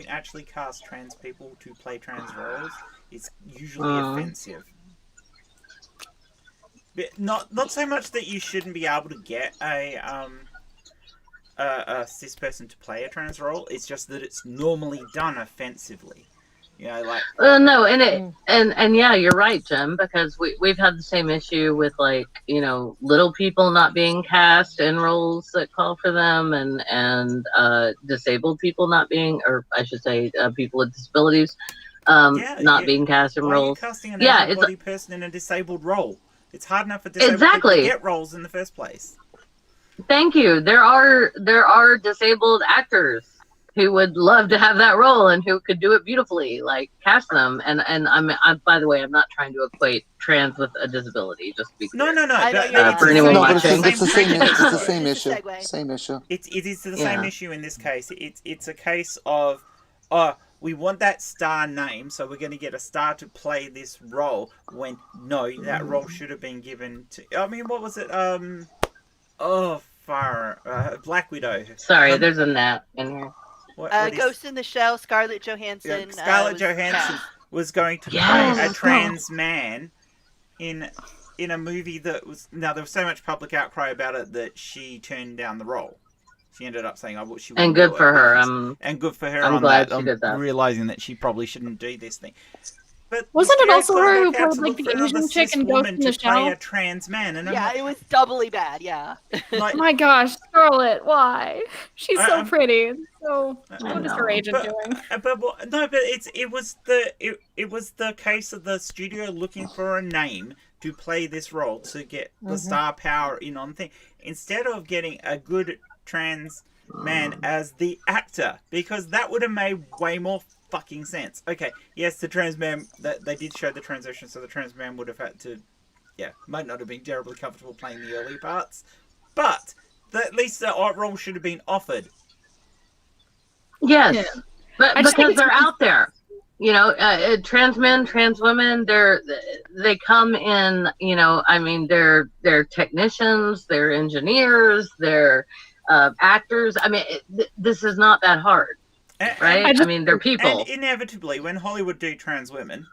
actually cast trans people to play trans roles, it's usually offensive. But not so much that you shouldn't be able to get a cis person to play a trans role. It's just that it's normally done offensively. You know, like no, and yeah, you're right, Jim, because we've had the same issue with, like, you know, little people not being cast in roles that call for them, and disabled people not being, or I should say, people with disabilities, not being cast in roles. Why are you casting an able-bodied person in a disabled role? It's hard enough for disabled people to get roles in the first place. Thank you. There are disabled actors who would love to have that role and who could do it beautifully. Like, cast them. And I'm by the way, I'm not trying to equate trans with a disability. Just to be clear. No. For anyone watching, it's the same issue. Same issue. It is the same issue in this case. It's a case of, we want that star name, so we're going to get a star to play this role. When no, that role should have been given to. I mean, what was it? Black Widow. Sorry, there's a gnat in here. Ghost in the Shell, Scarlett Johansson. Scarlett Johansson was going to play a trans man in a movie that was. Now, there was so much public outcry about it that she turned down the role. She ended up saying, "Oh, she." And good for her. And good for her. I'm glad she did that. Realizing that she probably shouldn't do this thing. But wasn't it also her who played like the Asian chick in Ghost in the Shell? A trans man, and it was doubly bad. Yeah. Like, oh my gosh, Scarlett, why? She's so pretty. So what is her agent doing? But it was the case of the studio looking for a name to play this role to get the star power in on thing, instead of getting a good trans man as the actor, because that would have made way more fucking sense. Okay, yes, the trans man, they did show the transition, so the trans man would have had to, might not have been terribly comfortable playing the early parts, but at least the role should have been offered. Yes, but because they're out there. You know, trans men, trans women, they come in, you know, I mean, they're technicians, they're engineers, they're actors. I mean, this is not that hard, right? I mean, they're people. And inevitably, when Hollywood do trans women,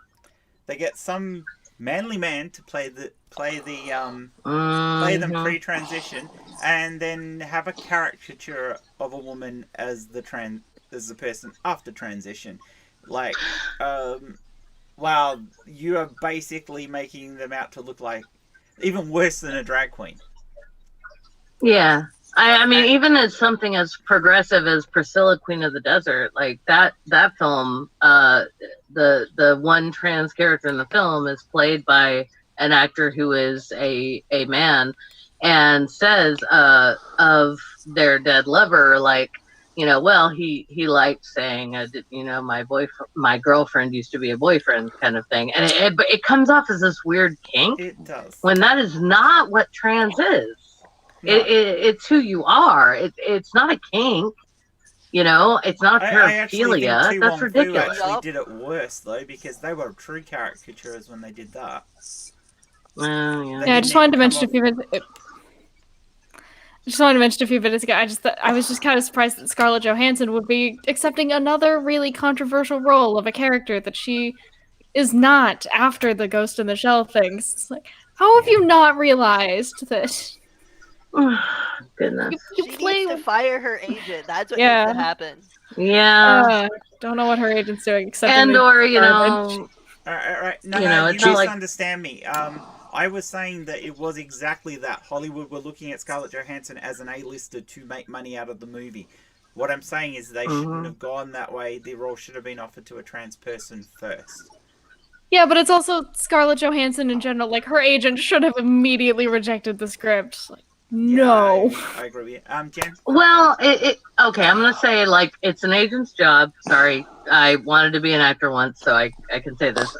they get some manly man to play them pre-transition, and then have a caricature of a woman as the person after transition. Like, wow, you are basically making them out to look like even worse than a drag queen. Yeah. I mean, even as something as progressive as Priscilla, Queen of the Desert, like that film, the one trans character in the film is played by an actor who is a man and says of their dead lover, like, well, he liked saying, my girlfriend used to be a boyfriend, kind of thing, and it comes off as this weird kink It does. when that is not what trans is. No. It's who you are. It's not a kink. It's not I actually paraphilia. think That's Tu Wong Fu ridiculous. actually did it worse though, because they were true caricatures when they did that. Yeah. Yeah, I just wanted to mention a few minutes. I just wanted to mention a few minutes ago. I was just kind of surprised that Scarlett Johansson would be accepting another really controversial role of a character that she is not after the Ghost in the Shell things. It's like, how have you not realized that? Goodness. She needs to fire her agent. That's what Yeah. needs to happen. Yeah. Don't know what her agent's doing, except And or All right. No, you it's not like misunderstand me. I was saying that it was exactly that. Hollywood were looking at Scarlett Johansson as an A-lister to make money out of the movie. What I'm saying is they shouldn't have gone that way. The role should have been offered to a trans person first. Yeah, but it's also Scarlett Johansson in general. Like, her agent should have immediately rejected the script. Like, no. Yeah, I agree with you. Jen? Well, okay, I'm going to say, like, it's an agent's job. Sorry. I wanted to be an actor once, so I can say this.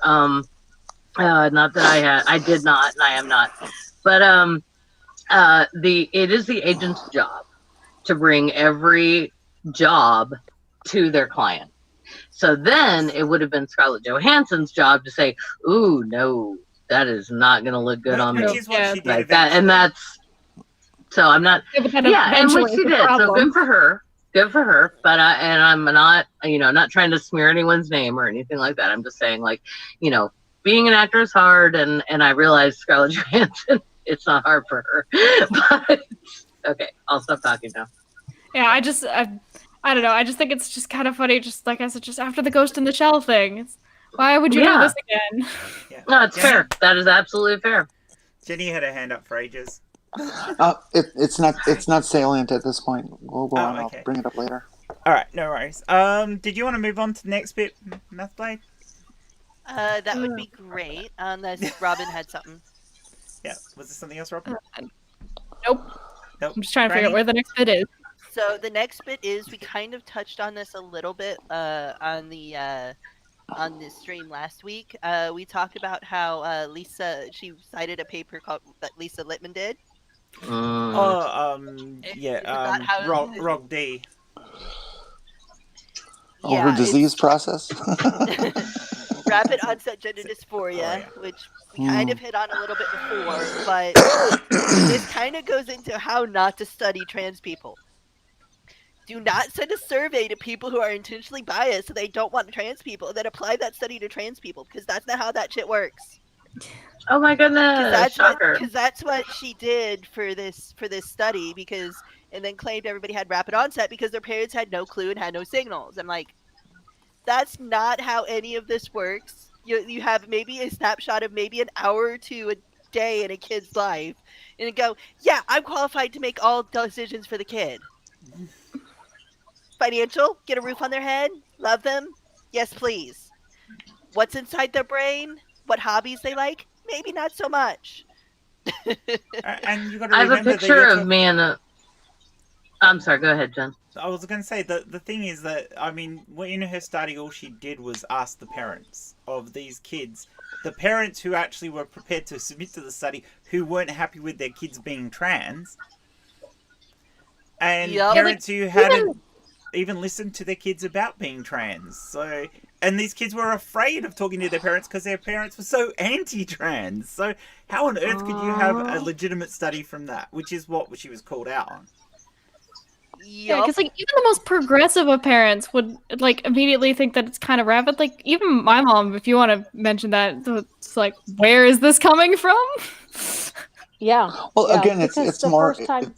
Not that I did not, and I am not. But it is the agent's job to bring every job to their client. So then it would have been Scarlett Johansson's job to say, "Ooh, no, that is not going to look good on me." Which is what she did like that, and that's. So I'm not. Yeah, and what she did. So good for her. Good for her. But I'm not, not trying to smear anyone's name or anything like that. I'm just saying, like, being an actor is hard, and I realize Scarlett Johansson, it's not hard for her. But okay, I'll stop talking now. Yeah, I don't know. I just think it's just kind of funny. Just like I said, just after the Ghost in the Shell thing, why would you do this again? Yeah. No, it's fair. That is absolutely fair. Jenny had her hand up for ages. It's not salient at this point. We'll go on. Okay. I'll bring it up later. All right, no worries. Did you want to move on to the next bit, MathBlade? That would be great, unless Robin had something. Yeah. Was there something else, Robin? Nope. I'm just trying to figure out where the next bit is. So the next bit is, we kind of touched on this a little bit on the stream last week. We talked about how Lisa, she cited a paper that Lisa Littman did. Rock D. Her disease process? Rapid onset gender dysphoria, which we kind of hit on a little bit before, but this kind of goes into how not to study trans people. Do not send a survey to people who are intentionally biased so they don't want trans people, and then apply that study to trans people, because that's not how that shit works. Oh my goodness! Because that's what she did for this study, and then claimed everybody had rapid onset because their parents had no clue and had no signals. I'm like, that's not how any of this works. You have maybe a snapshot of maybe an hour or two a day in a kid's life, and you go, yeah, I'm qualified to make all decisions for the kid. Financial, get a roof on their head, love them, yes please. What's inside their brain, what hobbies they like, maybe not so much. And you got to I have a picture of me in a... I'm sorry, go ahead, Jen. I was going to say, the thing is that, I mean, in her study, all she did was ask the parents of these kids, the parents who actually were prepared to submit to the study, who weren't happy with their kids being trans, and parents who hadn't even listened to their kids about being trans. So, and these kids were afraid of talking to their parents because their parents were so anti-trans. So how on earth could you have a legitimate study from that? Which is what she was called out on. Yeah, because like even the most progressive of parents would like immediately think that it's kind of rapid. Like even my mom, if you want to mention that, it's like, where is this coming from? Yeah. Well, yeah, again, it's more. First time...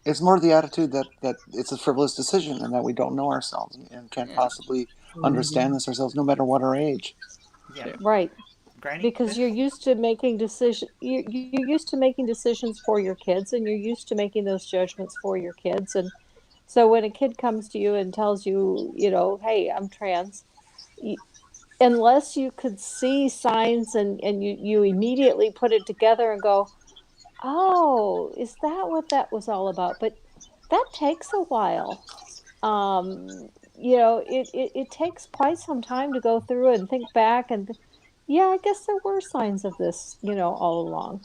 It's more the attitude that it's a frivolous decision and that we don't know ourselves and can't possibly understand this ourselves, no matter what our age. Yeah. Right. Granny? Because you're used to making decisions. You're used to making decisions for your kids, and you're used to making those judgments for your kids. And so when a kid comes to you and tells you, hey, I'm trans, unless you could see signs and you immediately put it together and go, oh, is that what that was all about? But that takes a while. It takes quite some time to go through and think back and, yeah, I guess there were signs of this, all along.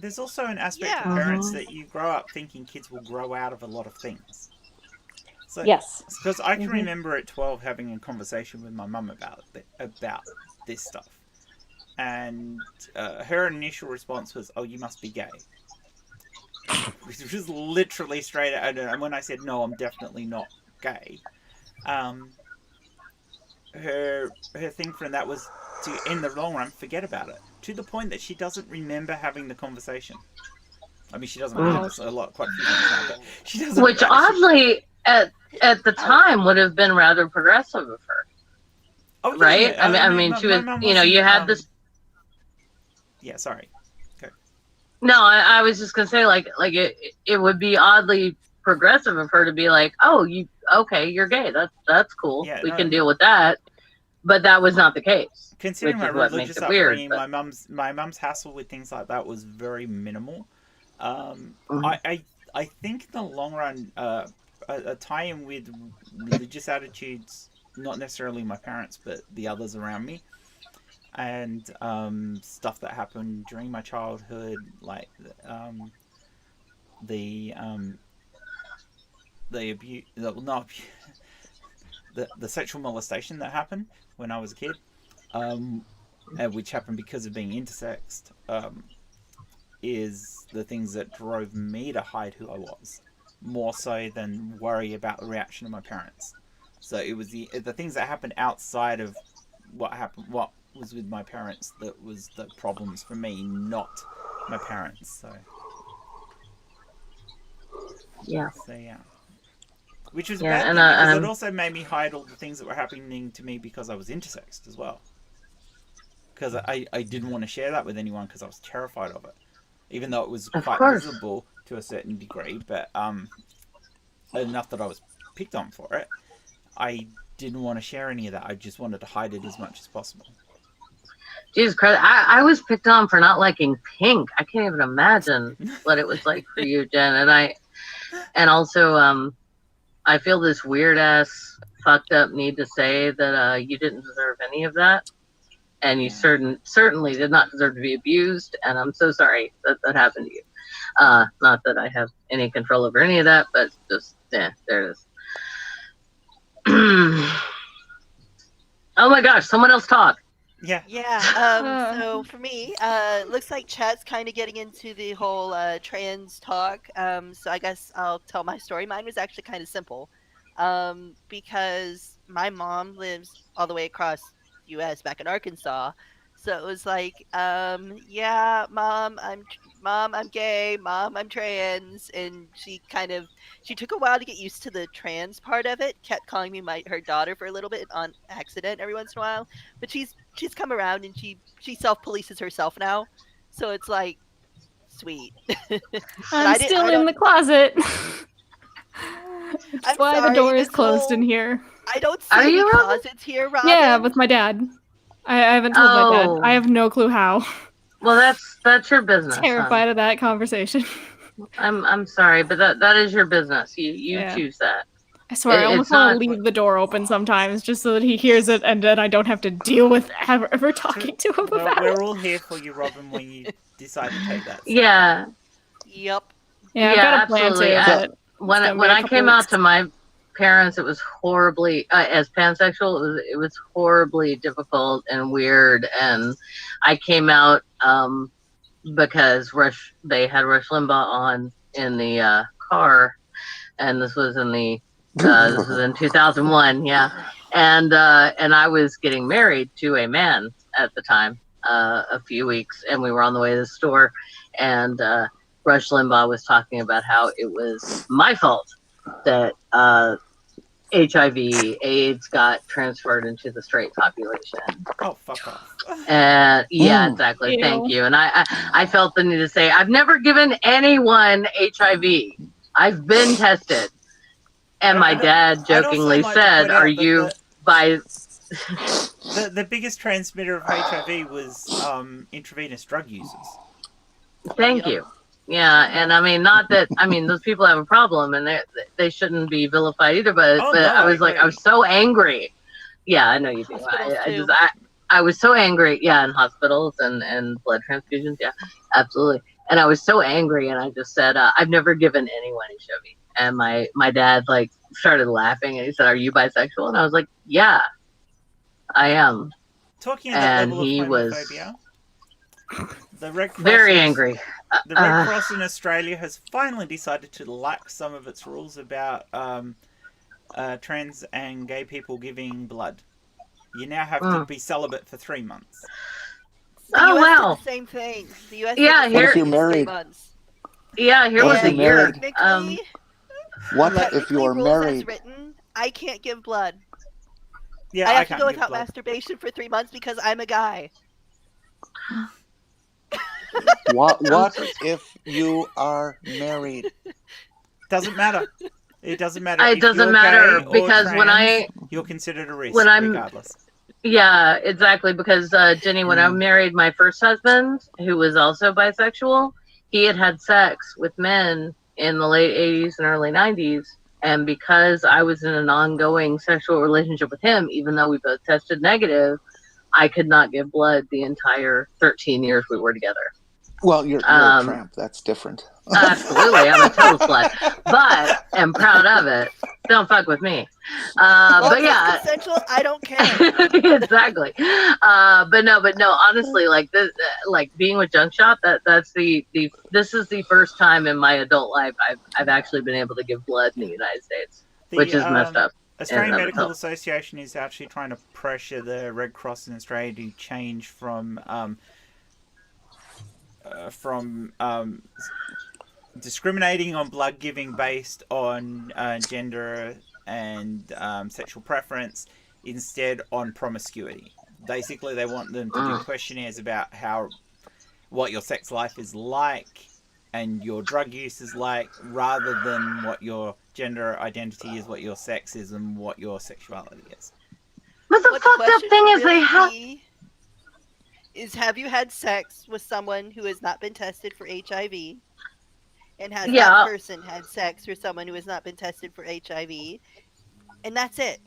There's also an aspect of Yeah. parents that you grow up thinking kids will grow out of a lot of things. So, Yes. Because I can remember at 12 having a conversation with my mum about this stuff. And her initial response was, oh, you must be gay. Which was literally straight out. And when I said, no, I'm definitely not gay, her thing from that was to, in the long run, forget about it. To the point that she doesn't remember having the conversation. I mean, she doesn't remember a lot, quite a few things now, but she doesn't. Which oddly, at the time, would have been rather progressive of her. Oh, yeah, right? Yeah. I mean, she was, you had this. Yeah, sorry. Okay. No, I was just gonna say, like it would be oddly progressive of her to be like, oh, you're gay. That's cool. Yeah, we can deal with that. But that was not the case. Considering my religious upbringing, weird, my mum's hassle with things like that was very minimal. I think in the long run, a tie-in with religious attitudes, not necessarily my parents, but the others around me, and stuff that happened during my childhood, like the abuse, the sexual molestation that happened when I was a kid, which happened because of being intersexed, is the things that drove me to hide who I was, more so than worry about the reaction of my parents. So it was the things that happened outside of what was with my parents that was the problems for me, not my parents. So yeah. Which was a bad thing, because it also made me hide all the things that were happening to me because I was intersexed as well. Because I didn't want to share that with anyone because I was terrified of it. Even though it was quite visible to a certain degree, but enough that I was picked on for it, I didn't want to share any of that. I just wanted to hide it as much as possible. Jesus Christ, I was picked on for not liking pink. I can't even imagine what it was like for you, Jen. And also, I feel this weird ass fucked up need to say that you didn't deserve any of that, and you certainly did not deserve to be abused. And I'm so sorry that happened to you. Not that I have any control over any of that, but just there it is. Oh my gosh, someone else talk. Yeah. So for me, looks like chat's kind of getting into the whole trans talk. So I guess I'll tell my story. Mine was actually kind of simple, because my mom lives all the way across the U.S. back in Arkansas. So it was like, yeah, mom, I'm gay, mom, I'm trans, and she took a while to get used to the trans part of it. Kept calling me her daughter for a little bit on accident every once in a while, but she's come around and she self-polices herself now. So it's like, sweet. I'm still in the closet. That's why the door is closed in here. I don't see any closets here, Robin. Yeah, with my dad. I haven't told my dad. I have no clue how. Well, that's your business. Terrified of that conversation. I'm sorry, but that is your business. You choose that. I swear, I almost want to leave the door open sometimes just so that he hears it and then I don't have to deal with ever talking to him about it. We're all here for you, Robin, when you decide to take that. Yeah. Yep. Yeah, I've got a plan to. When I came out to my parents, it was horribly as pansexual. It was horribly difficult and weird, and I came out because they had Rush Limbaugh on in the car, and this was in 2001, yeah, and I was getting married to a man at the time, a few weeks, and we were on the way to the store, and Rush Limbaugh was talking about how it was my fault that HIV, AIDS got transferred into the straight population. Oh, fuck off. Yeah, exactly. Ew. Thank you. And I felt the need to say, I've never given anyone HIV. I've been tested. And my dad jokingly said, are you by... the biggest transmitter of HIV was intravenous drug users. Thank you. Yeah, and I mean, not that I mean those people have a problem, and they shouldn't be vilified either. But Oh, but no, I I was like, I agree. was so angry. Yeah, I know you do. Hospitals I too. just I was so angry. Yeah, in hospitals and blood transfusions. Yeah, absolutely. And I was so angry, and I just said, I've never given anyone HIV. And my dad like started laughing, and he said, "Are you bisexual?" And I was like, "Yeah, I am." Talking of that And level of he was homophobia, the Red Cross very has- angry. The Red Cross in Australia has finally decided to lax some of its rules about trans and gay people giving blood. You now have to be celibate for 3 months. The Oh, US wow. did the same thing. The US Yeah, did the What if same you're thing as 3 married? months. Yeah, here What was if a you're year. married? Technically, What if technically, you're rules as married? written, I can't give blood. Yeah, I I have to can't go give without blood. masturbation for 3 months because I'm a guy. What if you are married? Doesn't matter. It doesn't matter. It If doesn't you're matter gay or because trans, you're considered a risk when I'm regardless. yeah, exactly because Jenny, when I married my first husband, who was also bisexual, he had sex with men in the late 80s and early 90s, and because I was in an ongoing sexual relationship with him, even though we both tested negative, I could not give blood the entire 13 years we were together. Well, you're a tramp. That's different. Absolutely, I'm a total slut, but am proud of it. Don't fuck with me. But yeah, consensual. I don't care. exactly. But no. Honestly, like this, like being with Junk Shop, that's the this is the first time in my adult life I've actually been able to give blood in the United States, which is messed up. Australian Medical Association is actually trying to pressure the Red Cross in Australia to change from discriminating on blood giving based on gender and sexual preference, instead on promiscuity. Basically, they want them to do questionnaires about what your sex life is like and your drug use is like, rather than what your gender identity is, what your sex is, and what your sexuality is. But the fucked up thing is they have. Have you had sex with someone who has not been tested for HIV? And has Yeah. that person had sex with someone who has not been tested for HIV? And that's it.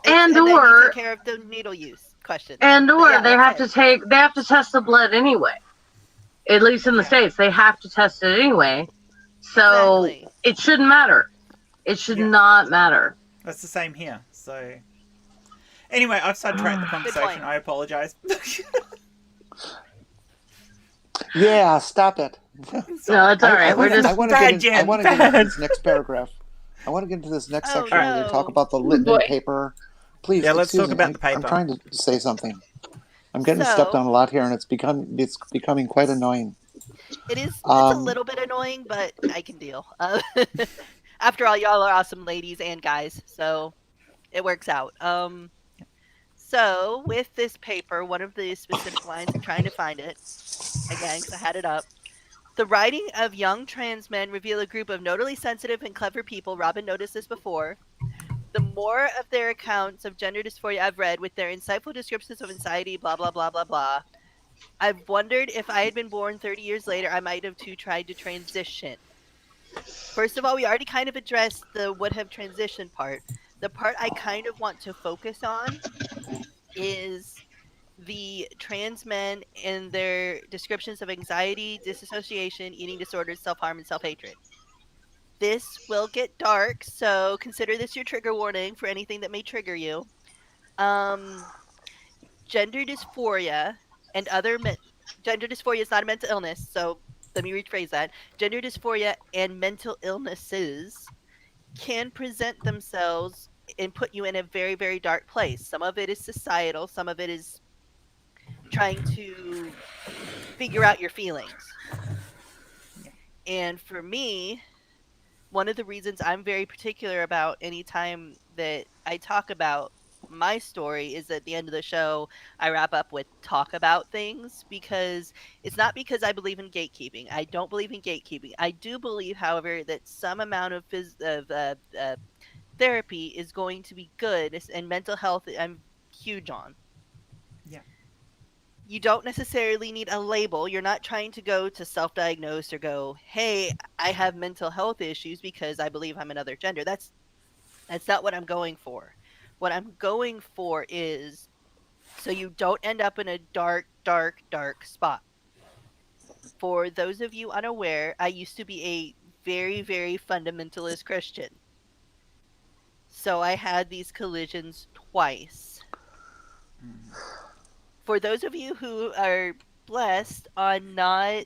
And then or you take care of the needle use question. And But or yeah, they have to test the blood anyway. At least in the States, they have to test it anyway. So Exactly. it shouldn't matter. It should not matter. That's the same here. So anyway, I've sidetracked the conversation. I apologize. Yeah, stop it. No, it's all right. I want to bad, get into this next paragraph. I want to get into this next section where we talk about the Littman paper. Please, yeah, let's talk me. about the paper. I'm trying to say something. I'm getting stepped on a lot here, and it's becoming quite annoying. It is. It's a little bit annoying, but I can deal. After all, y'all are awesome ladies and guys, so it works out. So with this paper, one of the specific lines, I'm trying to find it again because I had it up. The writing of young trans men reveal a group of notably sensitive and clever people. Robin noticed this before. The more of their accounts of gender dysphoria I've read, with their insightful descriptions of anxiety, blah, blah, blah, blah, blah, I've wondered if I had been born 30 years later, I might have too tried to transition. First of all, we already kind of addressed the would have transitioned part. The part I kind of want to focus on is the trans men and their descriptions of anxiety, disassociation, eating disorders, self-harm, and self-hatred. This will get dark, so consider this your trigger warning for anything that may trigger you. Gender dysphoria and gender dysphoria is not a mental illness, so let me rephrase that. Gender dysphoria and mental illnesses can present themselves and put you in a very, very dark place. Some of it is societal, some of it is trying to figure out your feelings. And for me, one of the reasons I'm very particular about any time that I talk about my story is at the end of the show, I wrap up with talk about things, because it's not because I believe in gatekeeping. I don't believe in gatekeeping. I do believe, however, that some amount of therapy is going to be good, and mental health I'm huge on. Yeah. You don't necessarily need a label. You're not trying to go to self-diagnose or go, "Hey, I have mental health issues because I believe I'm another gender." That's not what I'm going for. What I'm going for is so you don't end up in a dark, dark, dark spot. For those of you unaware, I used to be a very, very fundamentalist Christian. So I had these collisions twice. For those of you who are blessed on not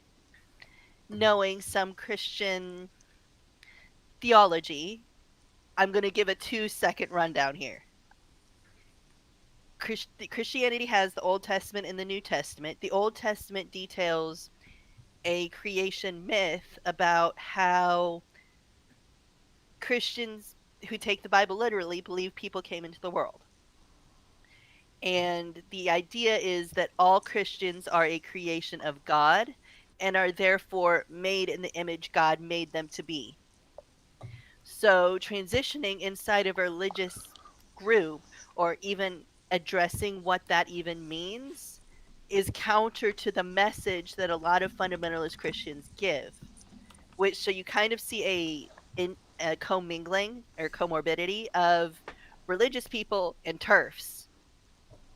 knowing some Christian theology, I'm going to give a 2-second rundown here. Christianity has the Old Testament and the New Testament. The Old Testament details a creation myth about how Christians who take the Bible literally believe people came into the world. And the idea is that all Christians are a creation of God and are therefore made in the image God made them to be. So transitioning inside of a religious group or even addressing what that even means is counter to the message that a lot of fundamentalist Christians give, which so you kind of see a commingling or comorbidity of religious people and TERFs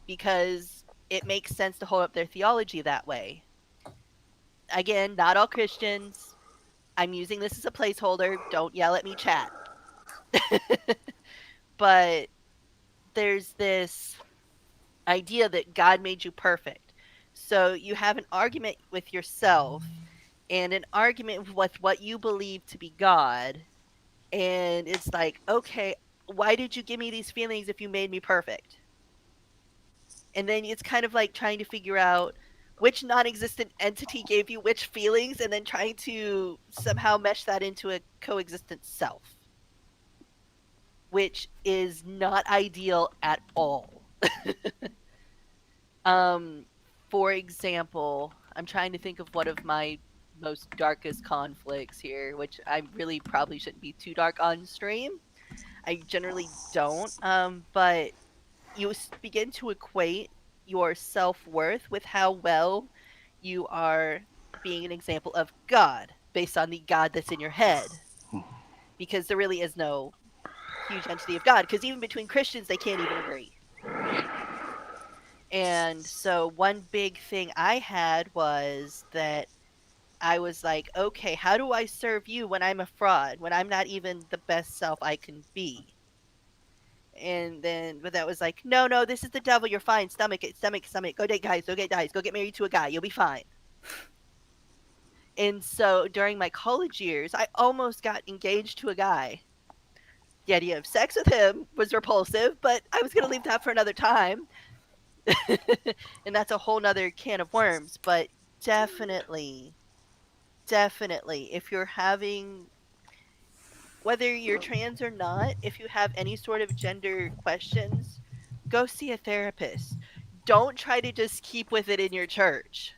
because it makes sense to hold up their theology that way. Again, not all Christians. I'm using this as a placeholder. Don't yell at me, chat. But there's this idea that God made you perfect. So you have an argument with yourself and an argument with what you believe to be God. And it's like, okay, why did you give me these feelings if you made me perfect? And then it's kind of like trying to figure out which non-existent entity gave you which feelings and then trying to somehow mesh that into a coexistent self, which is not ideal at all. For example, I'm trying to think of one of my most darkest conflicts here, which I really probably shouldn't be too dark on stream. I generally don't, but you begin to equate your self-worth with how well you are being an example of God based on the God that's in your head. Because there really is no huge entity of God, because even between Christians, they can't even agree. And so one big thing I had was that I was like, okay, how do I serve you when I'm a fraud, when I'm not even the best self I can be? And then, but that was like, no, no, this is the devil. You're fine. Stomach it, stomach. Go date guys. Go get guys. Go get married to a guy. You'll be fine. And so during my college years, I almost got engaged to a guy. The idea of sex with him was repulsive, but I was going to leave that for another time. And that's a whole nother can of worms. But definitely, if you're having, whether you're trans or not, if you have any sort of gender questions, go see a therapist. Don't try to just keep with it in your church.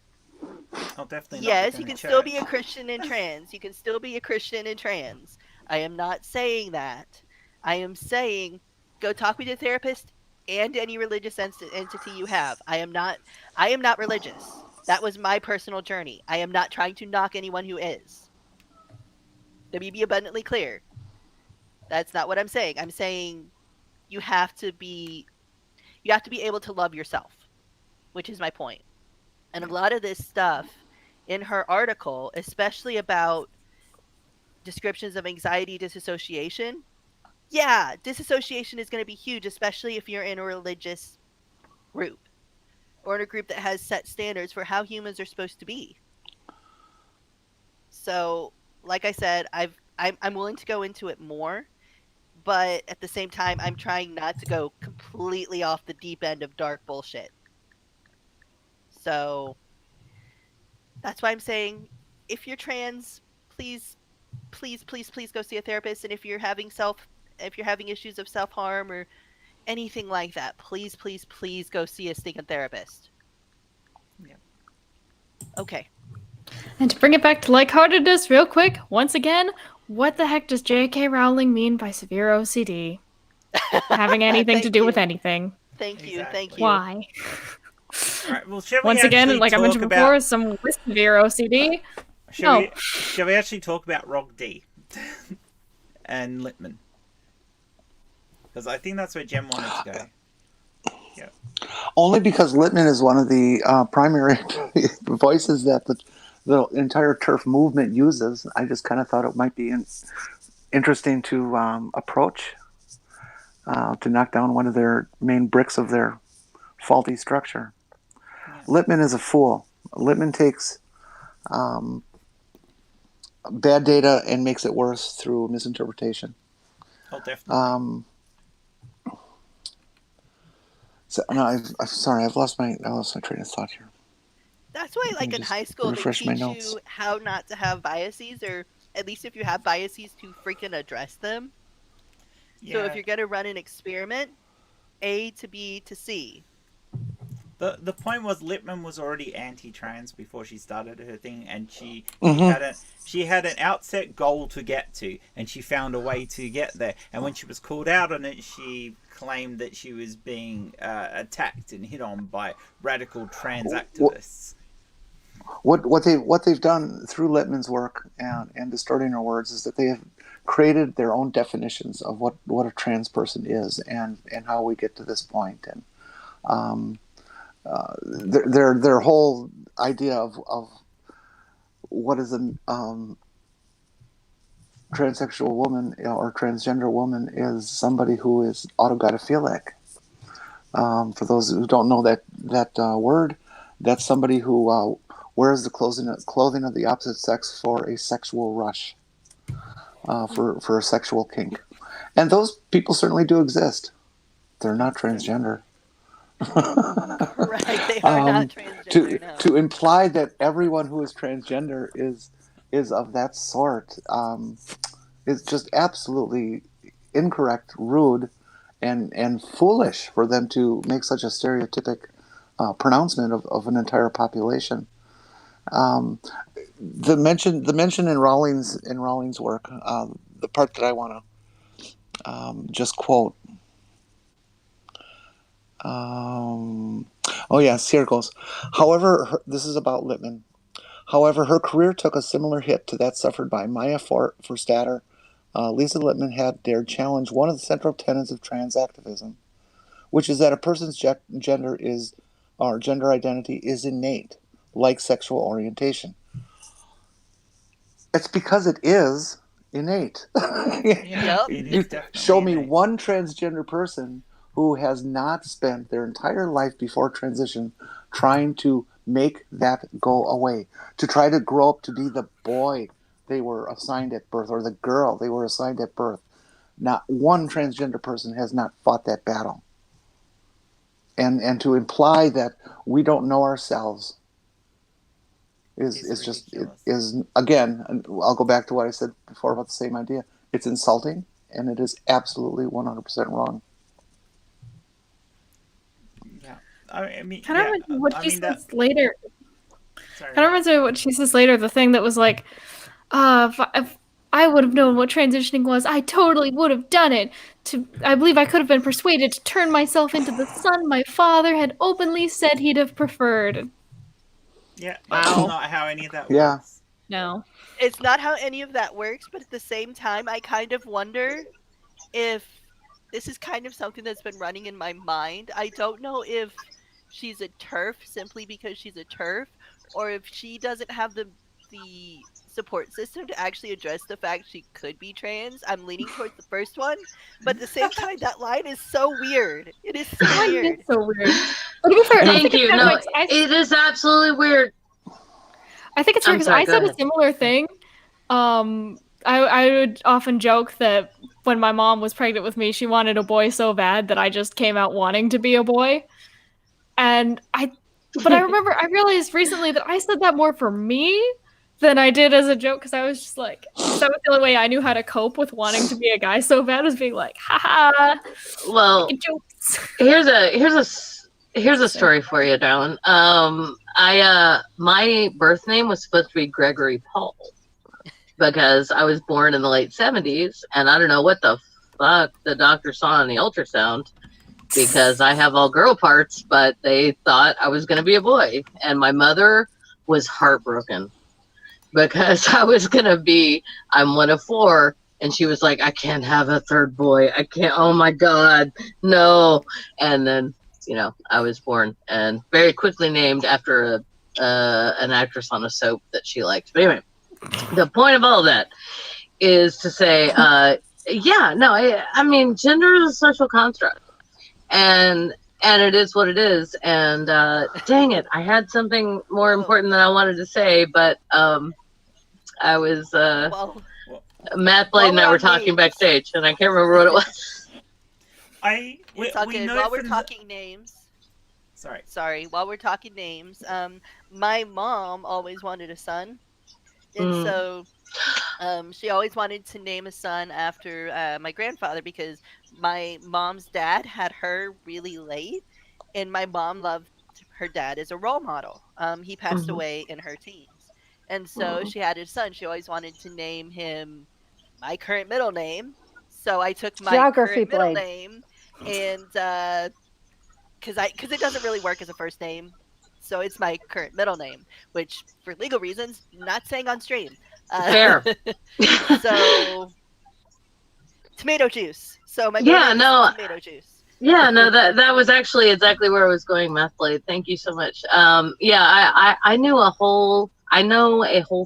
Oh, definitely not Yes, within you a can still be church. a Christian and trans. You can still be a Christian and trans. I am not saying that. I am saying go talk with your therapist and any religious entity you have. I am not religious. That was my personal journey. I am not trying to knock anyone who is. Let me be abundantly clear. That's not what I'm saying. I'm saying you have to be able to love yourself, which is my point. And a lot of this stuff in her article, especially about descriptions of anxiety disassociation, yeah, disassociation is going to be huge, especially if you're in a religious group or in a group that has set standards for how humans are supposed to be. So, like I said, I'm willing to go into it more, but at the same time, I'm trying not to go completely off the deep end of dark bullshit. So that's why I'm saying if you're trans, please, please, please, please go see a therapist. And if you're having issues of self-harm or anything like that, please, please, please go see a stinking therapist. Yeah. Okay. And to bring it back to lightheartedness real quick, once again, what the heck does J.K. Rowling mean by severe OCD? Having anything to do with anything. Thank you. Exactly. Why? All right. Well, shall we Once again, actually like I talk mentioned about? before, some with severe OCD. No. Shall we actually talk about Rog D and Littman? Because I think that's where Jen wanted to go. Yeah. Only because Littman is one of the primary voices that the entire turf movement uses. I just kind of thought it might be interesting to approach to knock down one of their main bricks of their faulty structure. Yeah. Littman is a fool. Littman takes bad data and makes it worse through misinterpretation. Oh, definitely. So no, I've lost my train of thought here. That's why, like in high school, they refresh my teach notes. you how not to have biases, or at least if you have biases, to freaking address them. Yeah. So if you're gonna run an experiment, A to B to C. The point was Littman was already anti-trans before she started her thing, and she had an outset goal to get to, and she found a way to get there. And when she was called out on it, she claimed that she was being attacked and hit on by radical trans activists. What they've done through Littman's work and distorting her words is that they have created their own definitions of what a trans person is and how we get to this point. And their whole idea of what is a transsexual woman or transgender woman is somebody who is autogodophilic. For those who don't know that word, that's somebody who wears the clothing of the opposite sex for a sexual rush, for a sexual kink. And those people certainly do exist. They're not transgender. Right, they are not transgender. To imply that everyone who is transgender is of that sort is just absolutely incorrect, rude, and foolish for them to make such a stereotypic pronouncement of an entire population. The mention in Rowling's work, the part that I want to just quote. Yes, here it goes. However, this is about Littman. However, her career took a similar hit to that suffered by Maya Forstater. Lisa Littman had dared challenge one of the central tenets of trans activism, which is that a person's gender identity is innate, like sexual orientation. It's because it is innate. Yep. You show me one transgender person who has not spent their entire life before transition trying to make that go away, to try to grow up to be the boy they were assigned at birth or the girl they were assigned at birth. Not one transgender person has not fought that battle. And to imply that we don't know ourselves is again, and I'll go back to what I said before about the same idea. It's insulting, and it is absolutely 100% wrong. Yeah, I mean, Kind of reminds what she says later. Sorry. Kind of reminds me of what she says later. The thing that was like, if I would have known what transitioning was, I totally would have done it. I believe I could have been persuaded to turn myself into the son my father had openly said he'd have preferred. Yeah, that's not how any of that works. Yeah. No. It's not how any of that works, but at the same time, I kind of wonder if this is kind of something that's been running in my mind. I don't know if she's a TERF simply because she's a TERF, or if she doesn't have the support system to actually address the fact she could be trans. I'm leaning towards the first one, but at the same time, that line is so weird. It is so weird. It's so weird. But to be fair, Thank you. No, it is absolutely weird. I think it's weird because I said a similar thing. I would often joke that when my mom was pregnant with me, she wanted a boy so bad that I just came out wanting to be a boy. But I remember I realized recently that I said that more for me than I did as a joke, because I was just like, that was the only way I knew how to cope with wanting to be a guy so bad, was being like, haha. Well, here's a story for you, darling. My birth name was supposed to be Gregory Paul because I was born in the late 70s, and I don't know what the fuck the doctor saw in the ultrasound, because I have all girl parts, but they thought I was going to be a boy. And my mother was heartbroken because I was going to be, I'm one of 4. And she was like, I can't have a third boy. I can't. Oh my God, no. And then, I was born and very quickly named after an actress on a soap that she liked. But anyway, the point of all of that is to say, I mean, gender is a social construct, and it is what it is. And dang it, I had something more important that I wanted to say, but I was MathBlade and I were talking backstage, and I can't remember what it was. While we're talking names. Sorry. While we're talking names, my mom always wanted a son, and so she always wanted to name a son after my grandfather because my mom's dad had her really late, and my mom loved her dad as a role model. He passed away in her teens, and so she had his son. She always wanted to name him my current middle name, so I took my current middle name, and because it doesn't really work as a first name, so it's my current middle name, which for legal reasons, not saying on stream. Fair. So tomato juice. So my middle name is tomato juice. Yeah, no, that was actually exactly where I was going, MathBlade. Thank you so much. I know a whole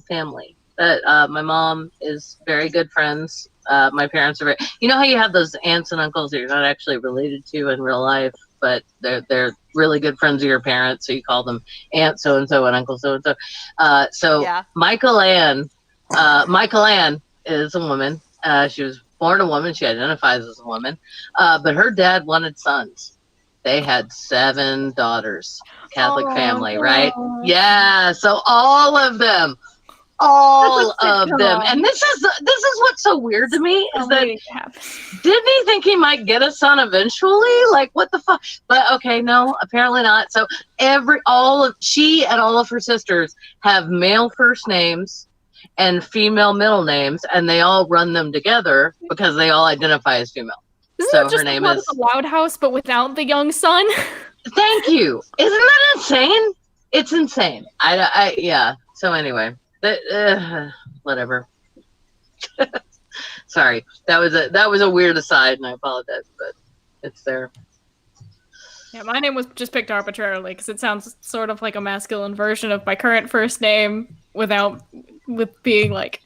family that my mom is very good friends. My parents are very, how you have those aunts and uncles that you're not actually related to in real life, but they're really good friends of your parents, so you call them Aunt so and so and Uncle so and so. So Michael Ann is a woman. She was born a woman. She identifies as a woman, but her dad wanted sons. They had 7 daughters. Catholic family, right? Yeah. So all of them. And this is what's so weird to me is that didn't he think he might get a son eventually? Like, what the fuck? But okay, no, apparently not. So she and all of her sisters have male first names and female middle names, and they all run them together because they all identify as female. Isn't her name is Loud House, but without the young son? Thank you. Isn't that insane? It's insane. Yeah. So anyway. Whatever. Sorry, that was a weird aside, and I apologize, but it's there. Yeah, my name was just picked arbitrarily because it sounds sort of like a masculine version of my current first name, with being like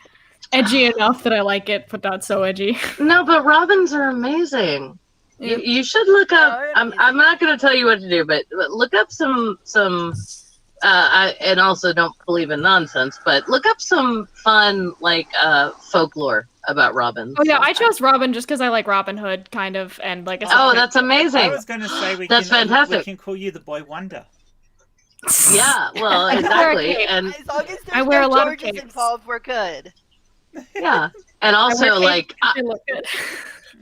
edgy enough that I like it, but not so edgy. No, but Robins are amazing. Yeah. You should look up. I'm not going to tell you what to do, but look up some. And also don't believe in nonsense, but look up some fun folklore about Robin. Oh yeah, I chose Robin just because I like Robin Hood, kind of, and like. That's amazing. I was going to say fantastic. We can call you the Boy Wonder. Yeah, well, exactly, and as long as I wear a lot of Georges involved, we're good. Yeah, and also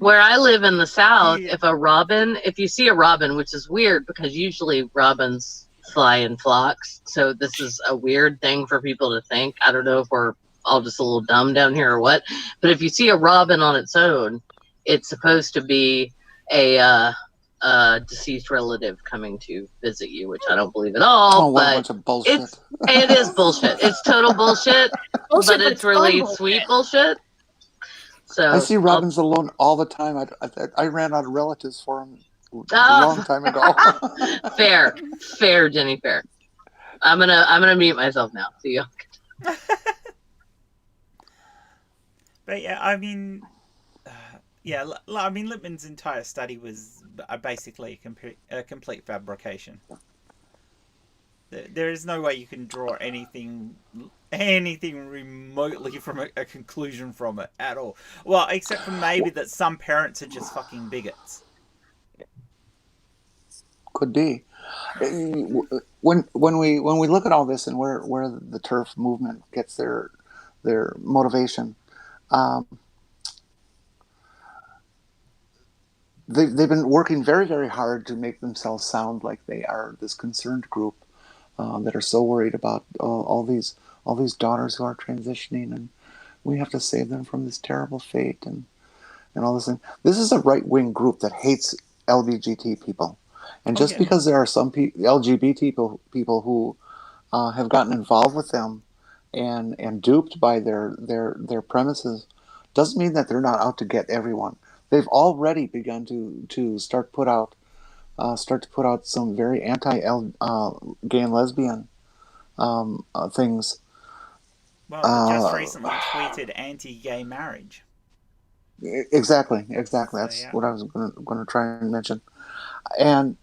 where I live in the South, if you see a robin, which is weird because usually robins fly in flocks, so this is a weird thing for people to think. I don't know if we're all just a little dumb down here or what, but if you see a robin on its own, it's supposed to be a deceased relative coming to visit you, which I don't believe at all. What a bunch of bullshit. It is bullshit. It's total bullshit, but it's really sweet bullshit. So I see robins alone all the time. I ran out of relatives for them a long time ago. Fair, Jenny, fair. I'm gonna mute myself now. See you. But yeah, I mean, Lippmann's entire study was basically a complete fabrication. There is no way you can draw anything remotely from a conclusion from it at all. Well, except for maybe that some parents are just fucking bigots. Could be. When we look at all this and where the TERF movement gets their motivation, they've been working very, very hard to make themselves sound like they are this concerned group that are so worried about all these daughters who are transitioning, and we have to save them from this terrible fate and all this. And this is a right-wing group that hates LGBT people. And Oh, just yeah. because there are some LGBT people who have gotten involved with them and duped by their premises, doesn't mean that they're not out to get everyone. They've already begun to start to put out some very anti gay and lesbian things. Well, they just recently tweeted anti-gay marriage. Exactly. So, That's yeah. what I was going to try and mention. And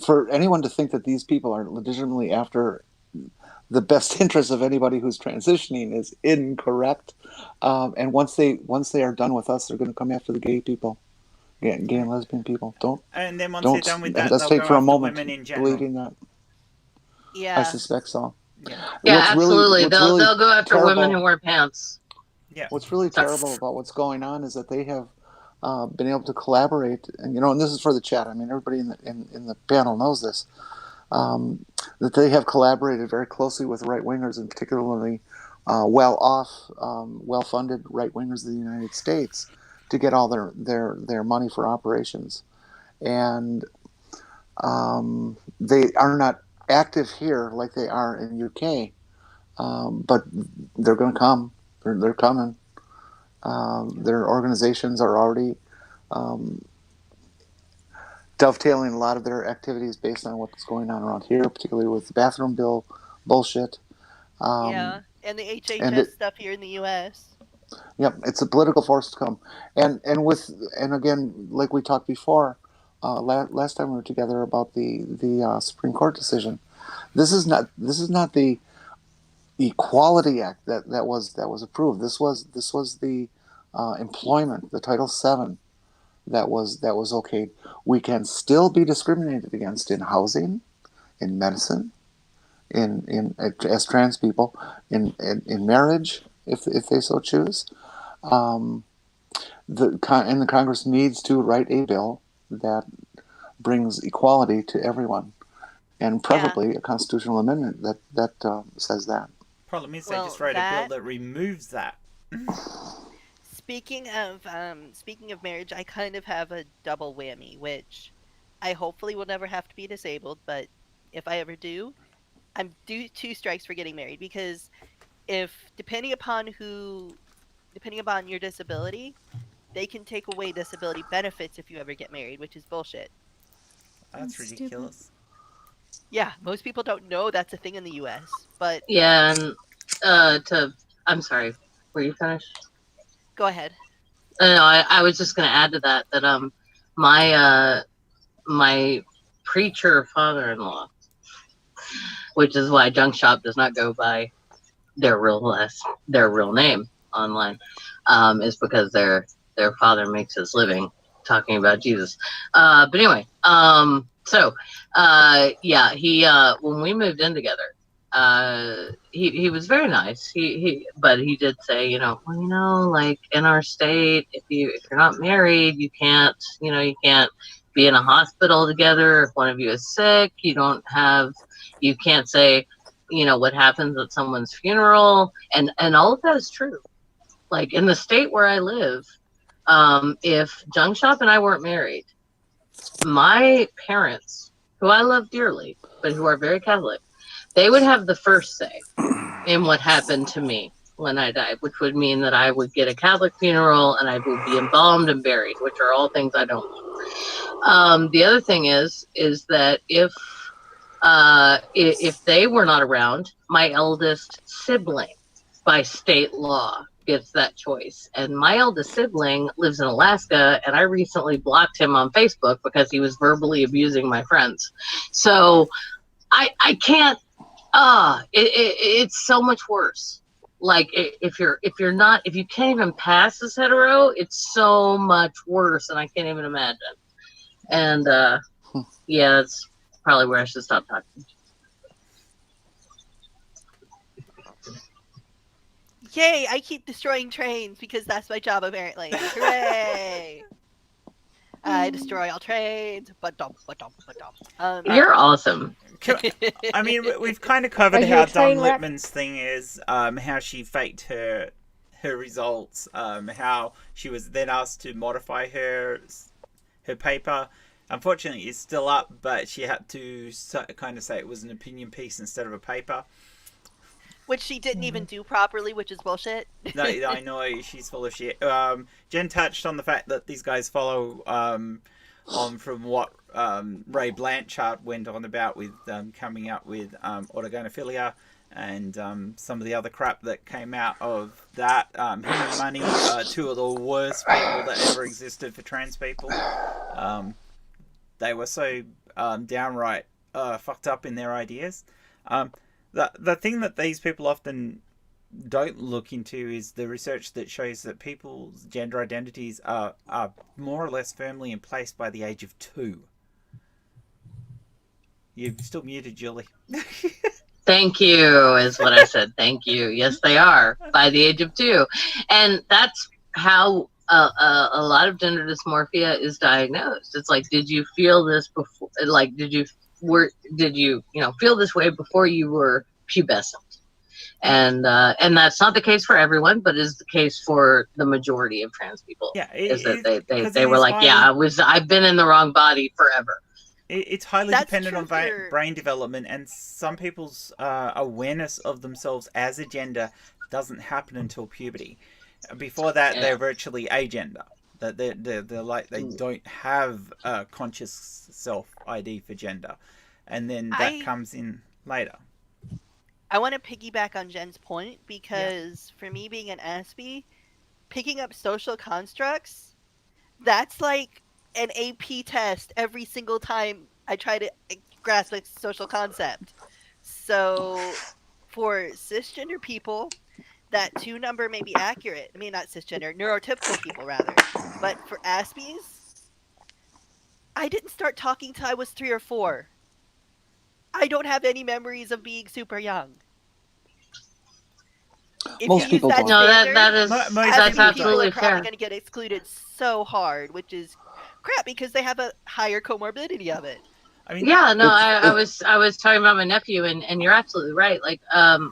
for anyone to think that these people are legitimately after the best interest of anybody who's transitioning is incorrect. And once they are done with us, they're going to come after the gay people, gay and lesbian people. And then once they're Don't done with that, they'll hesitate go for a after moment women in general. believing that. I Yeah. suspect so. Yeah. Yeah, What's absolutely. What's really They'll go after terrible, women who wear pants. Yeah. What's really terrible about what's going on is that they have been able to collaborate, and this is for the chat. I mean, everybody in the panel knows this. That they have collaborated very closely with right wingers, and particularly well-off, well-funded right wingers of the United States, to get all their money for operations. And they are not active here like they are in UK, but they're going to come. They're coming. Their organizations are already dovetailing a lot of their activities based on what's going on around here, particularly with the bathroom bill bullshit. Yeah. And the And HHS stuff here in the U.S. Yep, it's a political force to come. And again, like we talked before, last time we were together about the Supreme Court decision. This is not the Equality Act that was approved. This was the employment, the Title VII that was okayed. We can still be discriminated against in housing, in medicine, in as trans people, in marriage if they so choose. The Congress needs to write a bill that brings equality to everyone, and preferably a constitutional amendment that says that. Problem is, they Well, just wrote a bill that removes that. speaking of marriage, I kind of have a double whammy, which I hopefully will never have to be disabled, but if I ever do, I'm due 2 strikes for getting married, because depending upon your disability, they can take away disability benefits if you ever get married, which is bullshit. That's ridiculous. Yeah, most people don't know that's a thing in the US, but Yeah, and I'm sorry, were you finished? go ahead. No, I was just going to add to that my my preacher father-in-law, which is why Junk Shop does not go by their real name online, is because their father makes his living talking about Jesus. But anyway, yeah, he when we moved in together, he was very nice. But he did say, like in our state, if you're not married, you can't be in a hospital together. If one of you is sick, you can't say, what happens at someone's funeral, and all of that is true. Like in the state where I live, if Junk Shop and I weren't married, my parents, who I love dearly, but who are very Catholic, they would have the first say in what happened to me when I died, which would mean that I would get a Catholic funeral and I would be embalmed and buried, which are all things I don't want. The other thing is that if they were not around, my eldest sibling, by state law, gets that choice. And my eldest sibling lives in Alaska, and I recently blocked him on Facebook because he was verbally abusing my friends. So I can't. It's so much worse. Like if you can't even pass as hetero, it's so much worse, and I can't even imagine. And yeah, that's probably where I should stop talking. Yay, I keep destroying trains because that's my job apparently. Hooray! I destroy all trains. You're awesome. I mean, we've kind of covered how Don Lippman's thing is, how she faked her results, how she was then asked to modify her paper, Unfortunately, it's still up, but she had to kind of say it was an opinion piece instead of a paper. Which she didn't even do properly, which is bullshit. No, I know she's full of shit. Jen touched on the fact that these guys follow on from what Ray Blanchard went on about with coming out with autogonophilia and some of the other crap that came out of that. Him and Money, two of the worst people that ever existed for trans people. They were so downright fucked up in their ideas. The thing that these people often don't look into is the research that shows that people's gender identities are more or less firmly in place by the age of 2. You're still muted, Julie. Thank you is what I said. Thank you. Yes, they are by the age of 2. And that's how a lot of gender dysmorphia is diagnosed. It's like, did you feel this before? Like, did you feel this way before you were pubescent? And that's not the case for everyone, but is the case for the majority of trans people. Yeah, they were like, I've been in the wrong body forever. It's highly dependent on brain development, and some people's awareness of themselves as a gender doesn't happen until puberty. Before that, they're virtually agender. That they're like, they don't have a conscious self ID for gender, and then that comes in later. I want to piggyback on Jen's point because for me being an Aspie, picking up social constructs, that's like an AP test every single time I try to grasp a social concept. So for cisgender people, that 2 number may be accurate. I mean, not cisgender, neurotypical people rather. But for Aspies, I didn't start talking till I was 3 or 4. I don't have any memories of being super young. If Most people don't. No, that's absolutely fair. Probably going to get excluded so hard, which is crap because they have a higher comorbidity of it. I mean, I was talking about my nephew, and you're absolutely right. Like,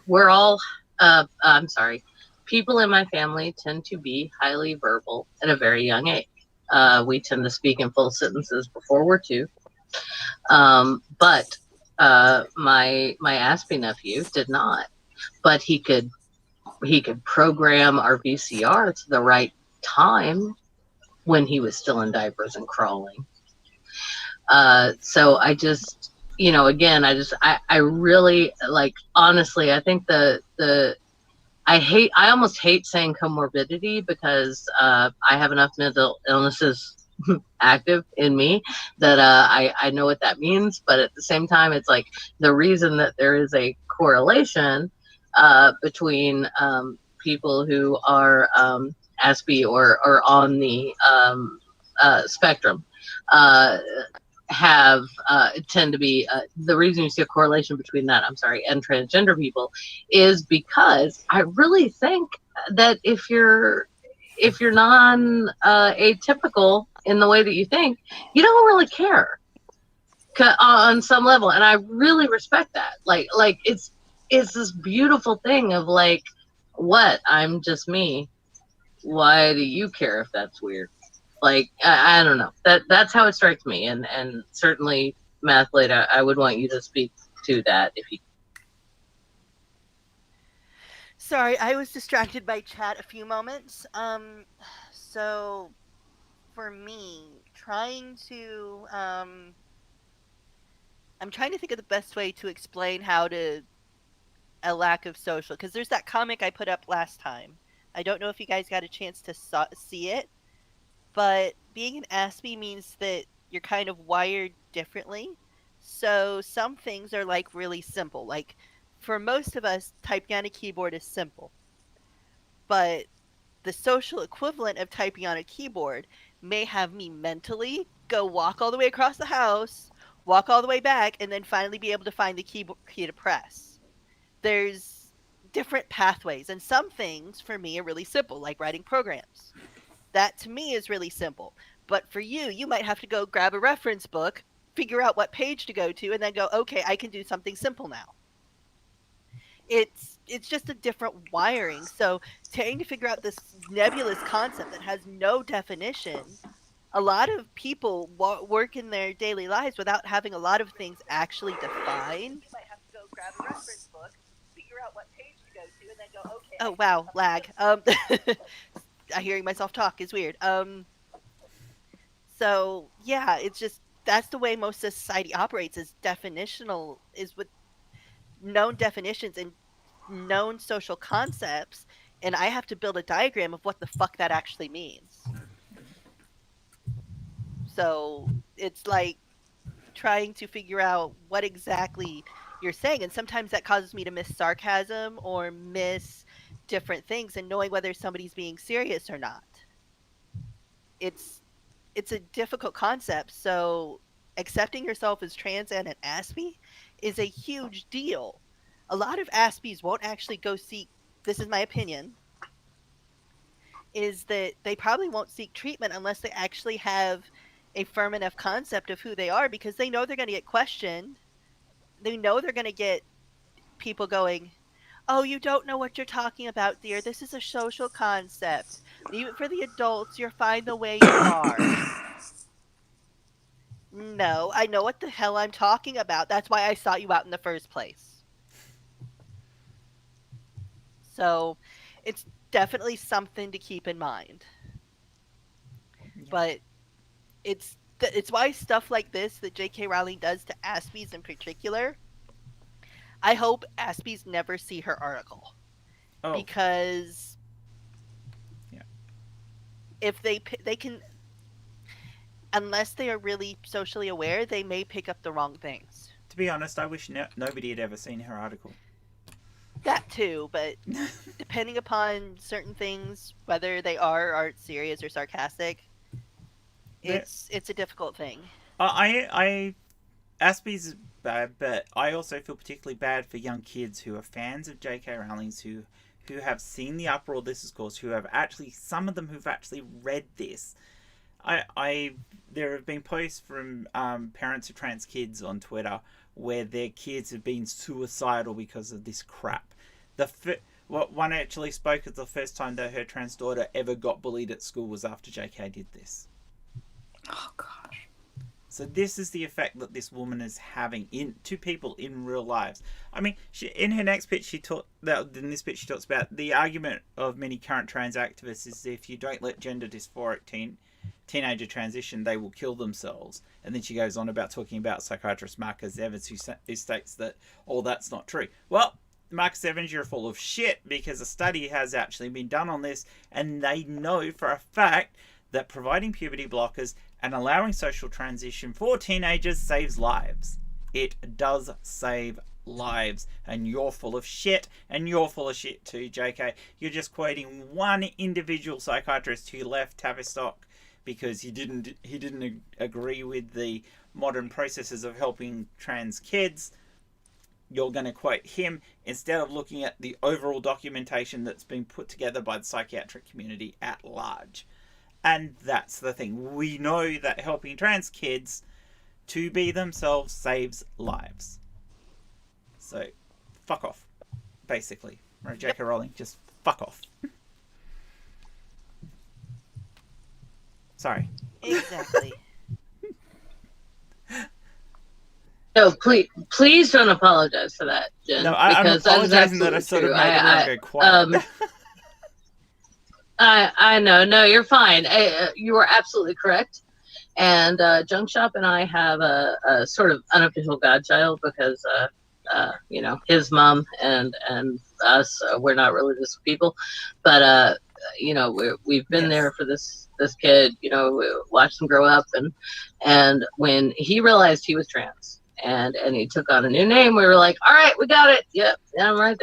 we're all, I'm sorry, people in my family tend to be highly verbal at a very young age. We tend to speak in full sentences before we're 2. But my Aspie nephew did not, but he could program our VCR to the right time when he was still in diapers and crawling. So I just, again, I really, like, honestly, I think I almost hate saying comorbidity because I have enough mental illnesses active in me that I know what that means. But at the same time, it's like the reason that there is a correlation between people who are Aspie or on the spectrum tend to be the reason you see a correlation between that, and transgender people is because I really think that if you're atypical in the way that you think, you don't really care on some level, and I really respect that. Like it's this beautiful thing of like, what, I'm just me. Why do you care if that's weird? Like, I don't know. That's how it strikes me, and certainly, MathBlade, I would want you to speak to that if you. Sorry, I was distracted by chat a few moments. So for me, I'm trying to think of the best way to explain how to a lack of social, because there's that comic I put up last time. I don't know if you guys got a chance to see it, but being an Aspie means that you're kind of wired differently. So some things are like really simple. Like for most of us, typing on a keyboard is simple. But the social equivalent of typing on a keyboard may have me mentally go walk all the way across the house, walk all the way back, and then finally be able to find the key to press. There's different pathways, and some things for me are really simple, like writing programs. That to me is really simple. But for you, you might have to go grab a reference book, figure out what page to go to, and then go, okay, I can do something simple now. It's just a different wiring. So trying to figure out this nebulous concept that has no definition a lot of people work in their daily lives without having a lot of things actually defined. You might have to go grab a reference book, figure out what page to go to, and then go, okay. Oh wow, lag. Hearing myself talk is weird. So yeah, it's just that's the way most of society operates, is definitional, is with known definitions and known social concepts, and I have to build a diagram of what the fuck that actually means. So it's like trying to figure out what exactly you're saying, and sometimes that causes me to miss sarcasm or miss different things, and knowing whether somebody's being serious or not. It's a difficult concept, so accepting yourself as trans and an Aspie is a huge deal. A lot of Aspies won't actually go seek, this is my opinion, is that they probably won't seek treatment unless they actually have a firm enough concept of who they are, because they know they're going to get questioned. They know they're going to get people going, oh, you don't know what you're talking about, dear. This is a social concept. Leave it for the adults. You're fine the way you are. No, I know what the hell I'm talking about. That's why I sought you out in the first place. So it's definitely something to keep in mind. Yeah. But it's why stuff like this that J.K. Rowling does to Aspies in particular, I hope Aspies never see her article. Oh. Because if they can, unless they are really socially aware, they may pick up the wrong things. To be honest, I wish nobody had ever seen her article. That too, but depending upon certain things, whether they aren't serious or sarcastic, it's a difficult thing. Aspies is bad, but I also feel particularly bad for young kids who are fans of J.K. Rowling's, who have seen the uproar this has caused, who have actually, some of them who've actually read this. There have been posts from parents of trans kids on Twitter where their kids have been suicidal because of this crap. One actually spoke of the first time that her trans daughter ever got bullied at school was after JK did this. Oh gosh. So this is the effect that this woman is having to people in real lives. I mean, in her next pitch, she talks about the argument of many current trans activists is if you don't let gender dysphoric teenager transition, they will kill themselves. And then she goes on about talking about psychiatrist Marcus Evans, who states that, oh, that's not true. Well, Marcus Evans, you're full of shit, because a study has actually been done on this, and they know for a fact that providing puberty blockers and allowing social transition for teenagers saves lives. It does save lives, and you're full of shit, and you're full of shit too, JK. You're just quoting one individual psychiatrist who left Tavistock because he didn't agree with the modern processes of helping trans kids. You're going to quote him instead of looking at the overall documentation that's been put together by the psychiatric community at large. And that's the thing. We know that helping trans kids to be themselves saves lives. So, fuck off, basically. Right, J.K. Rowling, just fuck off. Sorry. Exactly. No, please don't apologize for that, Jen. No, I'm apologizing that I sort of made everyone go quiet. I know. No, you're fine. You are absolutely correct. And Junk Shop and I have a sort of unofficial godchild because, his mom and us, we're not religious people. But, we've been there for this kid. We watched him grow up. And when he realized he was trans, and he took on a new name, we were like, all right, we got it. Yep, I'm right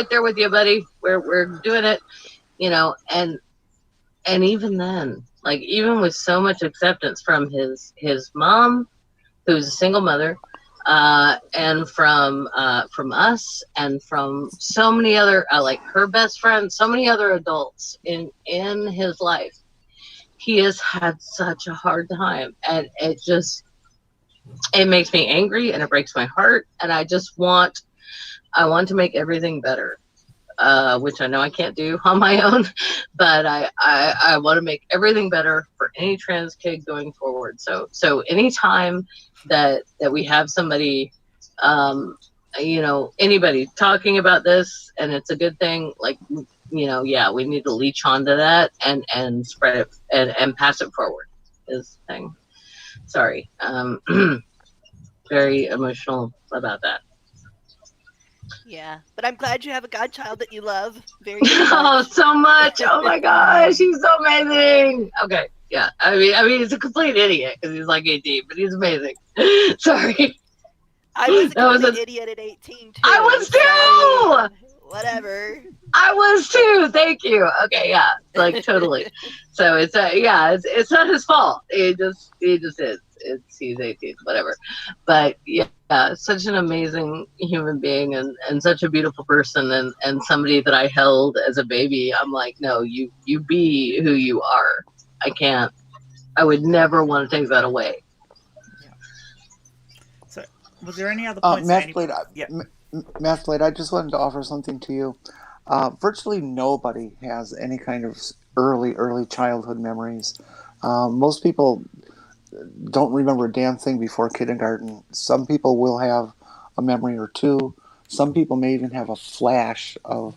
there with you, buddy. We're doing it, and even then, like, even with so much acceptance from his mom, who's a single mother, and from us, and from so many other, like her best friend, so many other adults in his life, he has had such a hard time, and it makes me angry, and it breaks my heart, and I want to make everything better which I know I can't do on my own, but I want to make everything better for any trans kid going forward. So anytime that we have somebody, anybody talking about this and it's a good thing, like, yeah, we need to leech onto that and spread it and pass it forward is the thing. Sorry. Very emotional about that. Yeah, but I'm glad you have a godchild that you love very Oh, much. so much. Oh my gosh, he's so amazing. Okay. Yeah. I mean, he's a complete idiot because he's like 18, but he's amazing. Sorry. I was a That was complete idiot at 18 too. I was so, I too! mean, whatever. I was too. Thank you. Okay, yeah, like totally. So it's it's not his fault. He just is. He's 18, whatever. But yeah, such an amazing human being and such a beautiful person and somebody that I held as a baby. I'm like, no, you be who you are. I would never want to take that away. Yeah. So, was there any other points? MathBlade, Yeah. MathBlade, I just wanted to offer something to you. Virtually nobody has any kind of early childhood memories. Most people don't remember a damn thing before kindergarten. Some people will have a memory or two. Some people may even have a flash of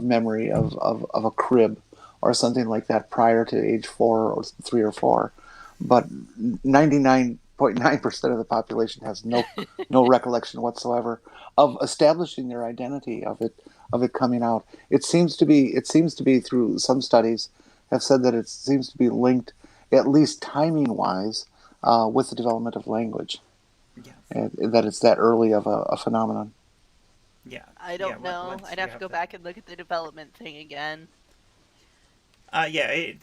memory of a crib or something like that prior to age 4 or 3 or 4. But 99.9% of the population has no recollection whatsoever of establishing their identity, of it coming out. It seems to be through some studies have said that it seems to be linked, at least timing wise, with the development of language. Yeah. And that it's that early of a phenomenon. Yeah. I don't know. I'd have to go back and look at the development thing again. I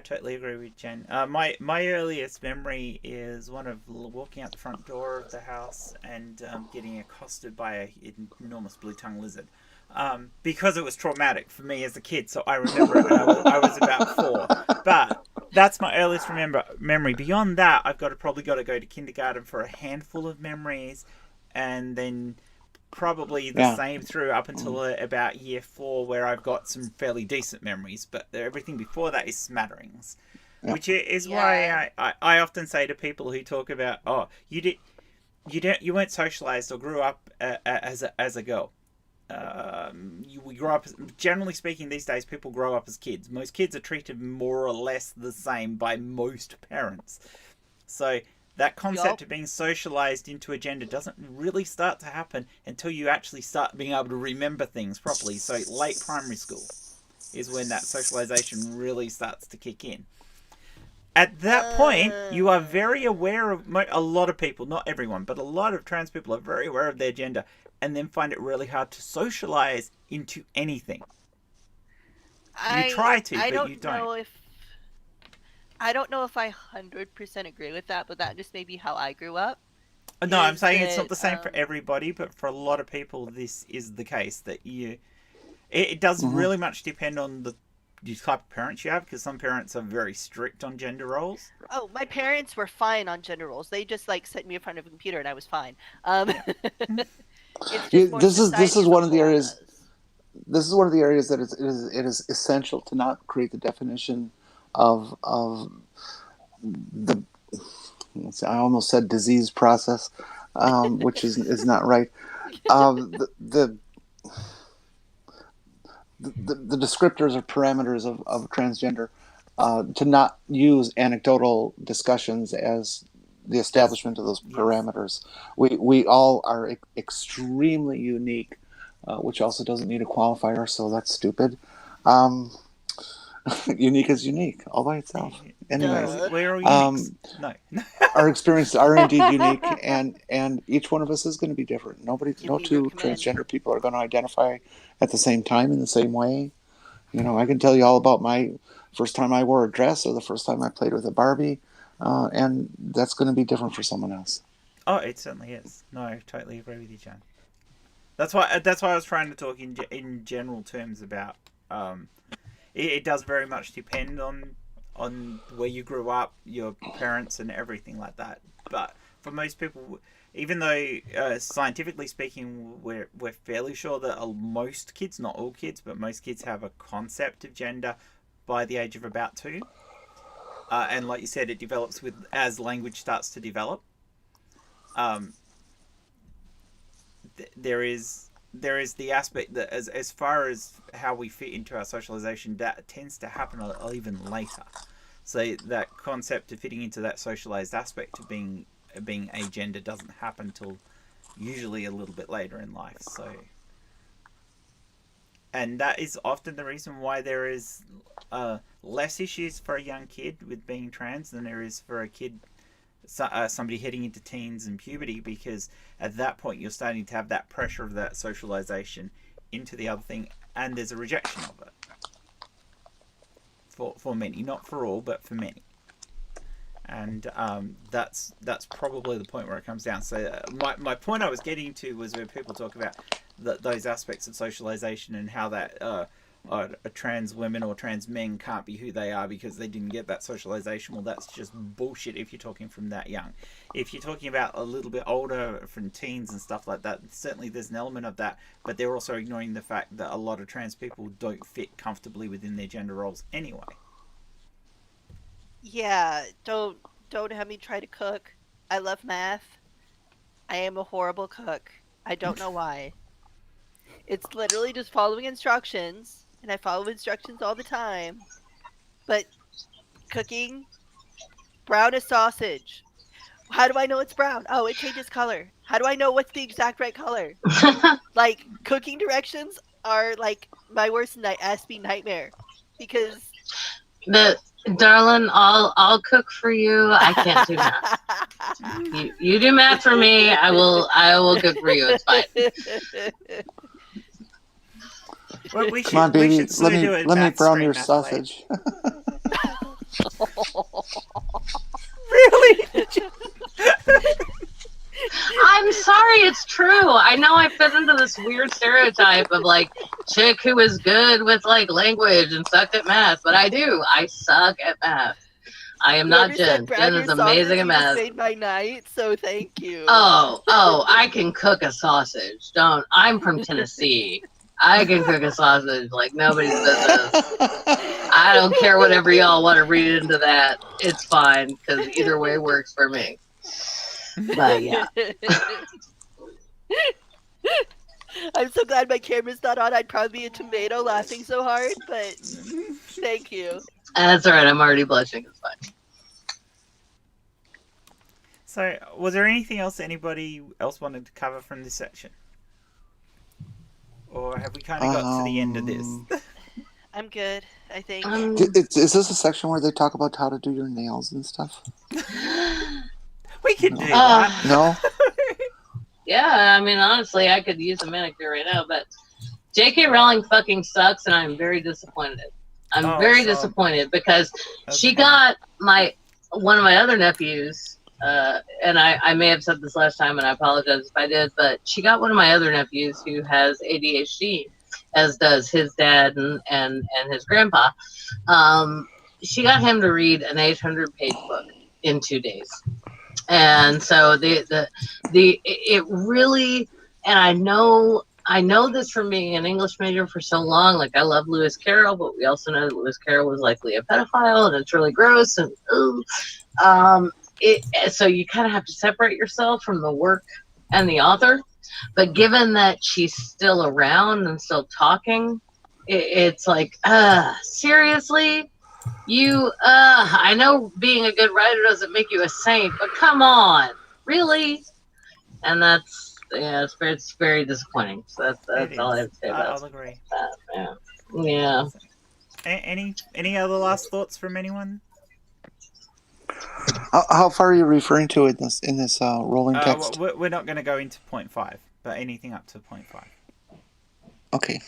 totally agree with Jen. My earliest memory is one of walking out the front door of the house and getting accosted by an enormous blue-tongued lizard. Because it was traumatic for me as a kid, so I remember it when I was about 4. But that's my earliest memory. Beyond that, I've probably got to go to kindergarten for a handful of memories, and then probably the same through up until about year 4, where I've got some fairly decent memories. But everything before that is smatterings, which is why I often say to people who talk about, oh, you weren't socialized or grew up as a girl. We grow up, generally speaking, these days people grow up as kids. Most kids are treated more or less the same by most parents. So that concept of being socialized into a gender doesn't really start to happen until you actually start being able to remember things properly. So late primary school is when that socialization really starts to kick in. At that point, you are very aware of, a lot of people, not everyone, but a lot of trans people are very aware of their gender and then find it really hard to socialize into anything. You try to, but you don't. I don't know if I 100% agree with that, but that just may be how I grew up. No, I'm saying it's not the same for everybody, but for a lot of people, this is the case. That it does really much depend on the type of parents you have, because some parents are very strict on gender roles. Oh, my parents were fine on gender roles. They just set me in front of a computer and I was fine. This is one of the areas. This is one of the areas that it is essential to not create the definition of the. I almost said disease process, which is not right. The descriptors or parameters of transgender, to not use anecdotal discussions as the establishment of those parameters. We all are extremely unique, which also doesn't need a qualifier, so that's stupid. Unique is unique all by itself. Anyways, we're all unique. No. Our experiences are indeed unique, and each one of us is going to be different. No two transgender people are going to identify at the same time in the same way. I can tell you all about my first time I wore a dress or the first time I played with a Barbie, and that's going to be different for someone else. Oh, it certainly is. No, I totally agree with you, John. That's why I was trying to talk in general terms about. It does very much depend on where you grew up, your parents, and everything like that. But for most people, even though scientifically speaking, we're fairly sure that most kids, not all kids, but most kids have a concept of gender by the age of about 2. And like you said, it develops with as language starts to develop. There is the aspect that as far as how we fit into our socialization, that tends to happen even later. So that concept of fitting into that socialized aspect of being agender doesn't happen till usually a little bit later in life. So, and that is often the reason why there is less issues for a young kid with being trans than there is for a kid, somebody heading into teens and puberty, because at that point you're starting to have that pressure of that socialization into the other thing, and there's a rejection of it for many, not for all, but for many. And that's probably the point where it comes down. So my point I was getting to was where people talk about those aspects of socialization and how that trans women or trans men can't be who they are because they didn't get that socialization. Well, that's just bullshit if you're talking from that young. If you're talking about a little bit older, from teens and stuff like that, certainly there's an element of that, but they're also ignoring the fact that a lot of trans people don't fit comfortably within their gender roles anyway. Yeah, don't have me try to cook. I love math. I am a horrible cook. I don't know why. It's literally just following instructions, and I follow instructions all the time. But cooking, brown a sausage. How do I know it's brown? Oh, it changes color. How do I know what's the exact right color? Like, cooking directions are like my worst nightmare, because Darling, I'll cook for you. I can't do math. You do math for me. I will cook for you. It's fine. Well, Come on, baby. Let me brown your MathBlade. sausage. Really? I'm sorry, it's true. I know I fit into this weird stereotype of like chick who is good with like language and sucked at math, but I do. I suck at math. I am not Jen. Jen is amazing at math. You made my night, so thank you. Oh, I can cook a sausage. I'm from Tennessee. I can cook a sausage like nobody's business. I don't care whatever y'all want to read into that. It's fine, because either way works for me. But yeah. I'm so glad my camera's not on. I'd probably be a tomato laughing so hard, but thank you. That's all right. I'm already blushing. It's fine. So, was there anything else anybody else wanted to cover from this section? Or have we kind of got to the end of this? I'm good, I think. Is this a section where they talk about how to do your nails and stuff? We could do that. No? Yeah, I mean, honestly, I could use a manicure right now, but J.K. Rowling fucking sucks, and I'm very disappointed. I'm very disappointed because she got one of my other nephews, and I may have said this last time, and I apologize if I did, but she got one of my other nephews who has ADHD, as does his dad and his grandpa. She got him to read an 800-page book in 2 days. And so it really, and I know this from being an English major for so long. Like, I love Lewis Carroll, but we also know that Lewis Carroll was likely a pedophile, and it's really gross. And so you kind of have to separate yourself from the work and the author. But given that she's still around and still talking, it's like, seriously. I know being a good writer doesn't make you a saint, but come on, really? And it's very disappointing. So that's all I have to say about it. I'll agree. Yeah. Any other last thoughts from anyone? How far are you referring to in this Rowling text? We're not going to go into 0.5, but anything up to 0.5. Okay.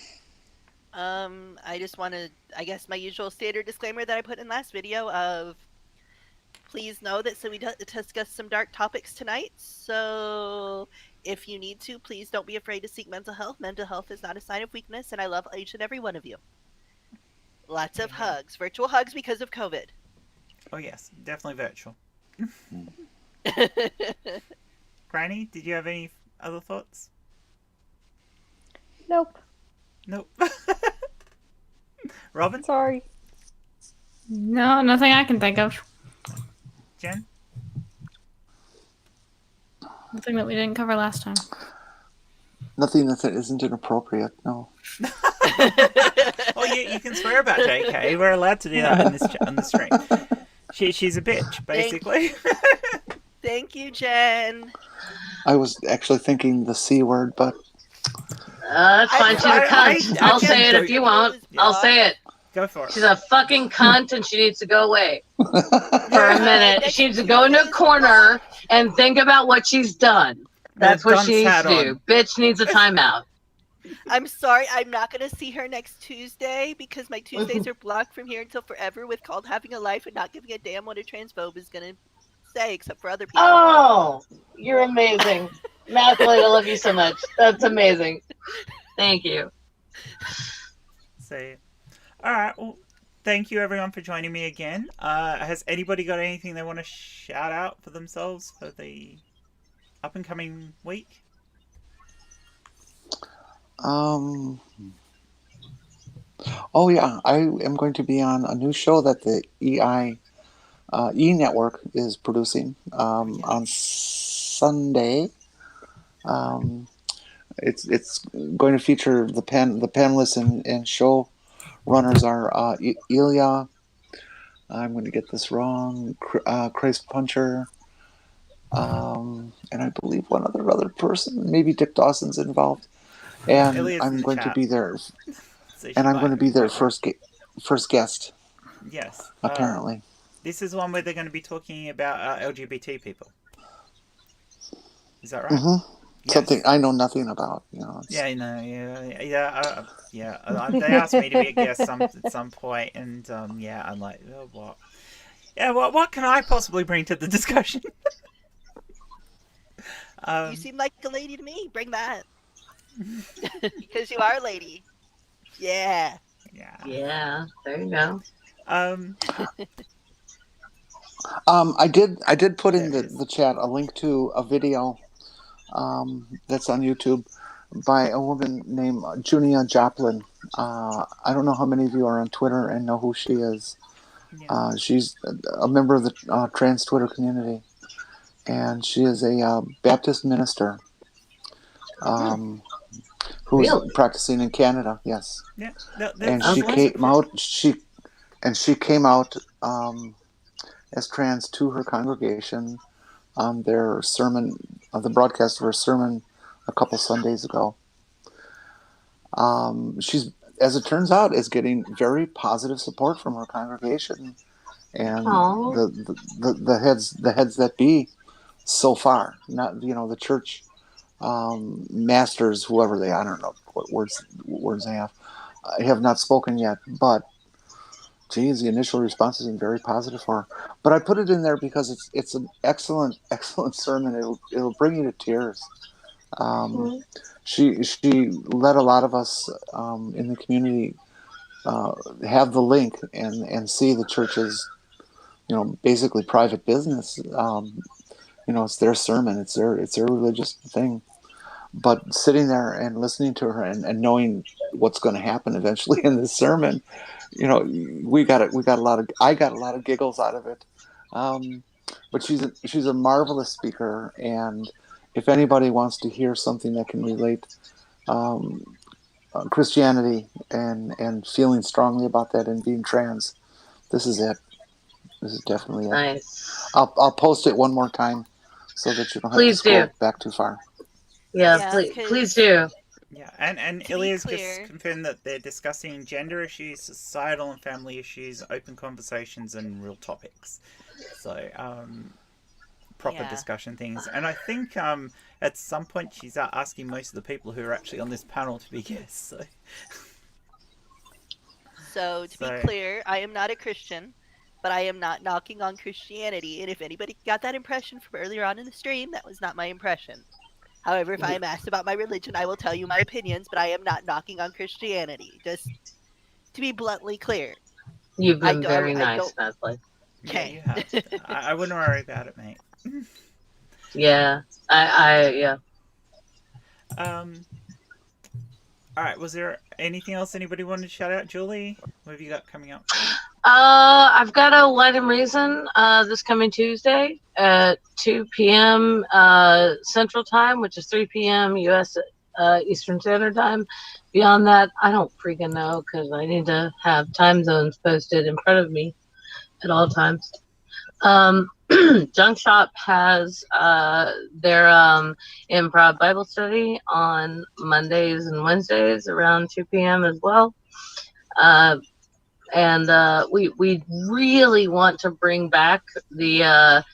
I just want to, I guess, my usual standard disclaimer that I put in last video of, please know that we discuss some dark topics tonight, so if you need to, please don't be afraid to seek mental health. Mental health is not a sign of weakness, and I love each and every one of you. Lots of hugs. Virtual hugs because of COVID. Oh yes, definitely virtual. Granny, did you have any other thoughts? Nope. Nope. Robin? Sorry. No, nothing I can think of. Jen? Nothing that we didn't cover last time. Nothing that isn't inappropriate. No. Oh, you can swear about JK. We're allowed to do that on the stream. She's a bitch, basically. Thank you, Jen. I was actually thinking the C word, but That's fine. She's a cunt. I'll say it if you won't. I'll say it. Go for it. She's a fucking cunt and she needs to go away for a minute. She needs to go into a corner and think about what she's done. That's what she needs to do. Bitch needs a timeout. I'm sorry, I'm not going to see her next Tuesday because my Tuesdays are blocked from here until forever with called having a life and not giving a damn what a transphobe is going to say, except for other people. Oh, you're amazing. MathBlade, I love you so much. That's amazing. Thank you. So, all right. Well, thank you everyone for joining me again. Has anybody got anything they want to shout out for themselves for the up and coming week? Oh yeah, I am going to be on a new show that the E Network is producing on Sunday. It's going to feature the panelists and show runners are Ilya. I'm going to get this wrong. Christ Puncher. And I believe one other person, maybe Dick Dawson's involved. And I'm going to be there. And I'm going to be their first guest. Yes. Apparently. This is one where they're going to be talking about LGBT people. Is that right? Mm-hmm. Yes. Something I know nothing about. Yeah, no, yeah. They asked me to be a guest at some point, and I'm like, oh, what? Yeah, what can I possibly bring to the discussion? You seem like a lady to me. Bring that. Because you are a lady. Yeah. Yeah, there you go. I did put in the chat a link to a video that's on YouTube by a woman named Junia Joplin. I don't know how many of you are on Twitter and know who she is. Yeah. She's a member of the trans Twitter community, and she is a Baptist minister who's practicing in Canada. Yes. Yeah. And she came out. She came out as trans to her congregation on their sermon, the broadcast of her sermon a couple Sundays ago. She's, as it turns out, is getting very positive support from her congregation and the heads that be so far. Not the church masters, whoever they, I don't know what words they have not spoken yet, but geez, the initial response has been very positive for her. But I put it in there because it's an excellent sermon. It'll bring you to tears. She let a lot of us in the community have the link and see the church's basically private business. It's their sermon. It's their religious thing. But sitting there and listening to her and knowing what's going to happen eventually in this sermon, I got a lot of giggles out of it. But she's a marvelous speaker, and if anybody wants to hear something that can relate Christianity and feeling strongly about that and being trans, this is it. This is definitely it. Nice. I'll post it one more time so that you don't have to scroll back too far. Yeah, please do. Yeah, and Ilya's just confirmed that they're discussing gender issues, societal and family issues, open conversations, and real topics. So, proper discussion things. And I think at some point she's asking most of the people who are actually on this panel to be guests. So to be clear, I am not a Christian, but I am not knocking on Christianity. And if anybody got that impression from earlier on in the stream, that was not my impression. However, if I am asked about my religion, I will tell you my opinions, but I am not knocking on Christianity. Just to be bluntly clear. You've been very nice, MathBlade. Okay. Yeah, I wouldn't worry about it, mate. Yeah. Yeah. All right. Was there anything else anybody wanted to shout out, Julie? What have you got coming up? I've got a Light and Reason this coming Tuesday at 2 p.m. Central Time, which is 3 p.m. U.S. Eastern Standard Time. Beyond that, I don't freaking know because I need to have time zones posted in front of me at all times. Junk Shop has their improv Bible study on Mondays and Wednesdays around 2 p.m. as well. And we really want to bring back the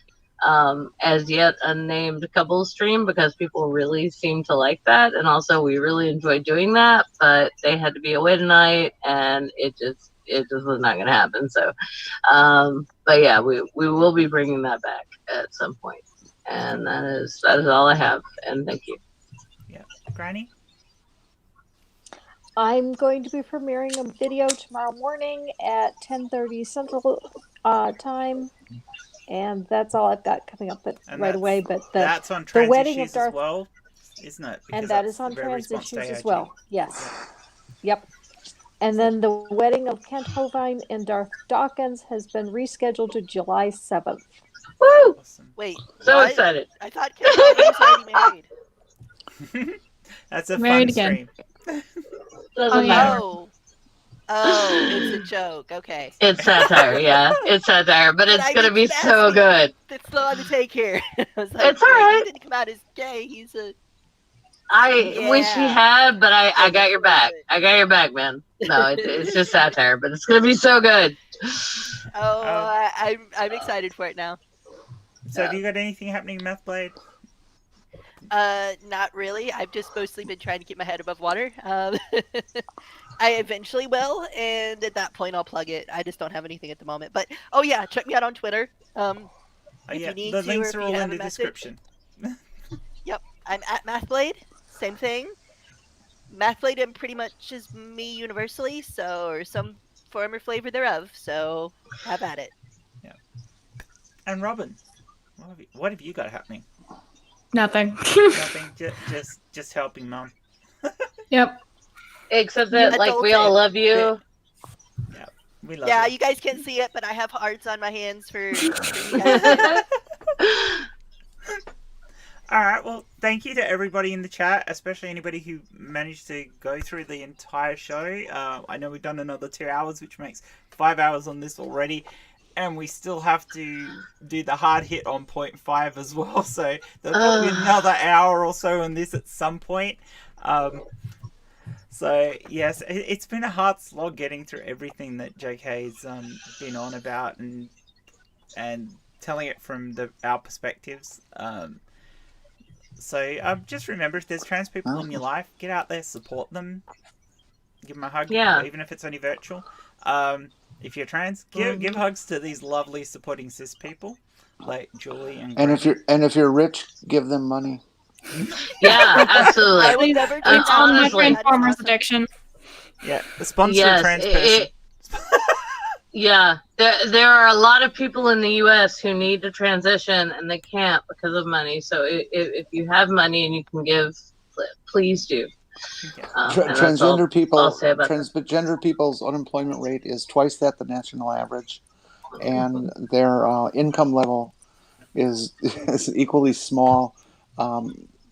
as yet unnamed couples stream because people really seem to like that, and also we really enjoy doing that. But they had to be away tonight, and it just was not going to happen. So, but yeah, we will be bringing that back at some point, and that is all I have. And thank you. Yeah, Granny. I'm going to be premiering a video tomorrow morning at 10:30 Central Time, and that's all I've got coming up right away. But that's on the Trans wedding Issues of Darth, as well, isn't it? Because and that is on Trans Issues as well. Yes. Yep. And then the wedding of Kent Hovind and Darth Dawkins has been rescheduled to July 7th. Woo! Awesome. Wait, so what? excited! I thought Kent was already married. That's a Married fun again. stream. Doesn't matter. Oh, it's a joke. Okay. It's satire, yeah. It's satire, but it's going to be so good. That's still on the take here. I was like, It's all right. He didn't come out as gay. He's a... I wish he had, but I got your back. I got your back, man. No, it's just satire, but it's going to be so good. Oh, I'm excited for it now. So have you got anything happening in MathBlade? Not really. I've just mostly been trying to keep my head above water. I eventually will, and at that point I'll plug it. I just don't have anything at the moment. But oh yeah, check me out on Twitter. If you need the to, links or are if you all have in a the message. description. Yep, I'm at MathBlade. Same thing. MathBlade and pretty much is me universally, or some form or flavor thereof. So have at it. Yeah. And Robin, what have you got happening? Nothing. Nothing. Just helping Mum. Yep. Except that, like, we all love you. Yeah, we love you. You guys can't see it, but I have hearts on my hands for you guys. All right, well, thank you to everybody in the chat, especially anybody who managed to go through the entire show. I know we've done another 2 hours, which makes 5 hours on this already, and we still have to do the hard hit on 0.5 as well, so there'll probably be another hour or so on this at some point. So, yes, it's been a hard slog getting through everything that JK's been on about and telling it from our perspectives. So just remember, if there's trans people in your life, get out there, support them, give them a hug, even if it's only virtual. If you're trans, give hugs to these lovely supporting cis people like Julie and if you're rich, give them money. Yeah, absolutely. I would never do It's on my that. Transformers addiction. Yeah, sponsor a trans person. Yeah, there are a lot of people in the U.S. who need to transition and they can't because of money. So if you have money and you can give, please do. Transgender people's unemployment rate is twice that the national average, and their income level is equally small.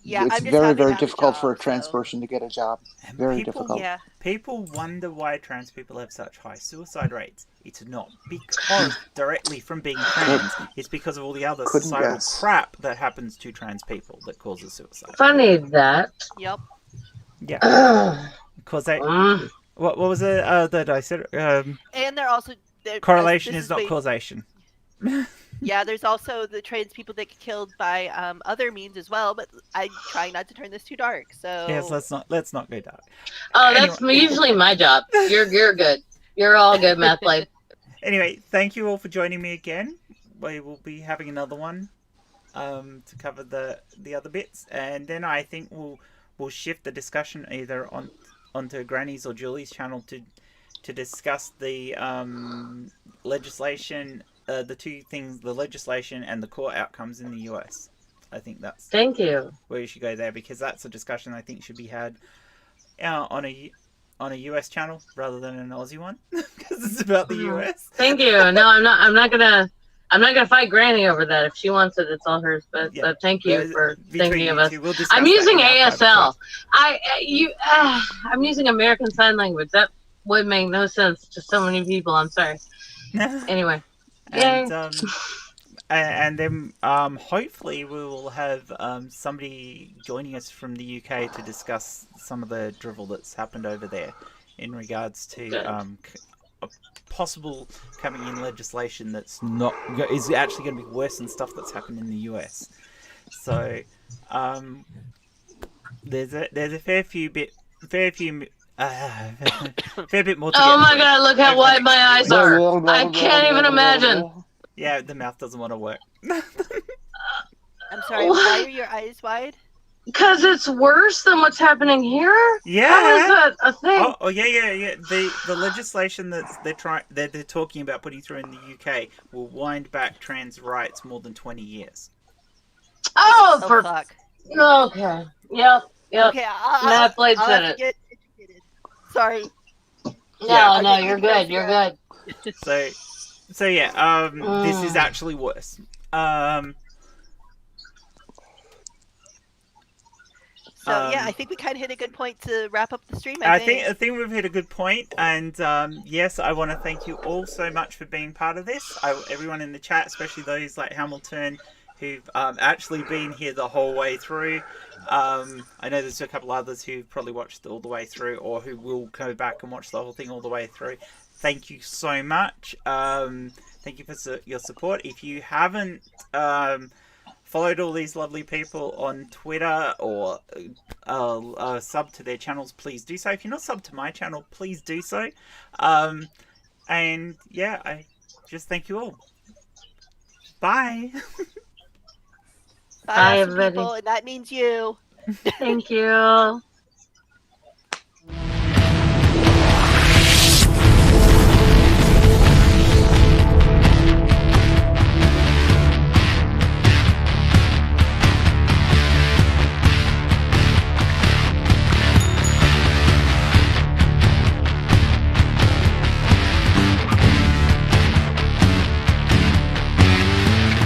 It's very, very difficult for a trans person to get a job. Very difficult. Yeah. People wonder why trans people have such high suicide rates. It's not because directly from being trans. It's because of all the other societal crap that happens to trans people that causes suicide. Funny that. Yep. Yeah. Because they... What was it that I said? And they're also... correlation is not causation. Yeah, there's also the trans people that get killed by other means as well, but I try not to turn this too dark. So yes, let's not go dark. Oh, that's usually my job. You're good. You're all good, MathBlade. Anyway, thank you all for joining me again. We will be having another one to cover the other bits, and then I think we'll shift the discussion either onto Granny's or Julie's channel to discuss the legislation. The two things, the legislation and the court outcomes in the US. I think that's Thank you. where you should go there, because that's a discussion I think should be had on a US channel rather than an Aussie one, because it's about the US. Thank you. No, I'm not gonna fight Granny over that. If she wants it, it's all hers. But Yeah. thank you for Between thinking of you us. two, we'll discuss I'm that using in our private ASL. I'm using American Sign Language. That would make no sense to so many people. I'm sorry. chat. Anyway, yay. And then hopefully we will have somebody joining us from the UK to discuss some of the drivel that's happened over there in regards to a possible coming in legislation that's not is actually going to be worse than stuff that's happened in the US. So there's a fair bit more to Oh get my through God! Look how over the wide my next eyes few are. I can't even imagine. Yeah, the mouth doesn't want to work. I'm sorry, why are your eyes wide? Because it's worse than what's happening here. Yeah. How is that a thing? Oh yeah. The legislation that they're talking about putting through in the UK will wind back trans rights more than 20 years. Oh, Oh, for fuck. okay. Yep. Okay, MathBlade I'll said have it. to get educated. Sorry. Yeah. No, you're good. You're good. So yeah, this is actually worse. So yeah, I think we kind of hit a good point to wrap up the stream. I think think we've hit a good point, and yes, I want to thank you all so much for being part of this. Everyone in the chat, especially those like Hamilton, who've actually been here the whole way through. I know there's a couple others who've probably watched all the way through, or who will go back and watch the whole thing all the way through. Thank you so much. Thank you for your support. If you haven't followed all these lovely people on Twitter or sub to their channels, please do so. If you're not sub to my channel, please do so. And yeah, I just thank you all. Bye. bye, Bye, awesome everybody. people, and that means you. Thank you.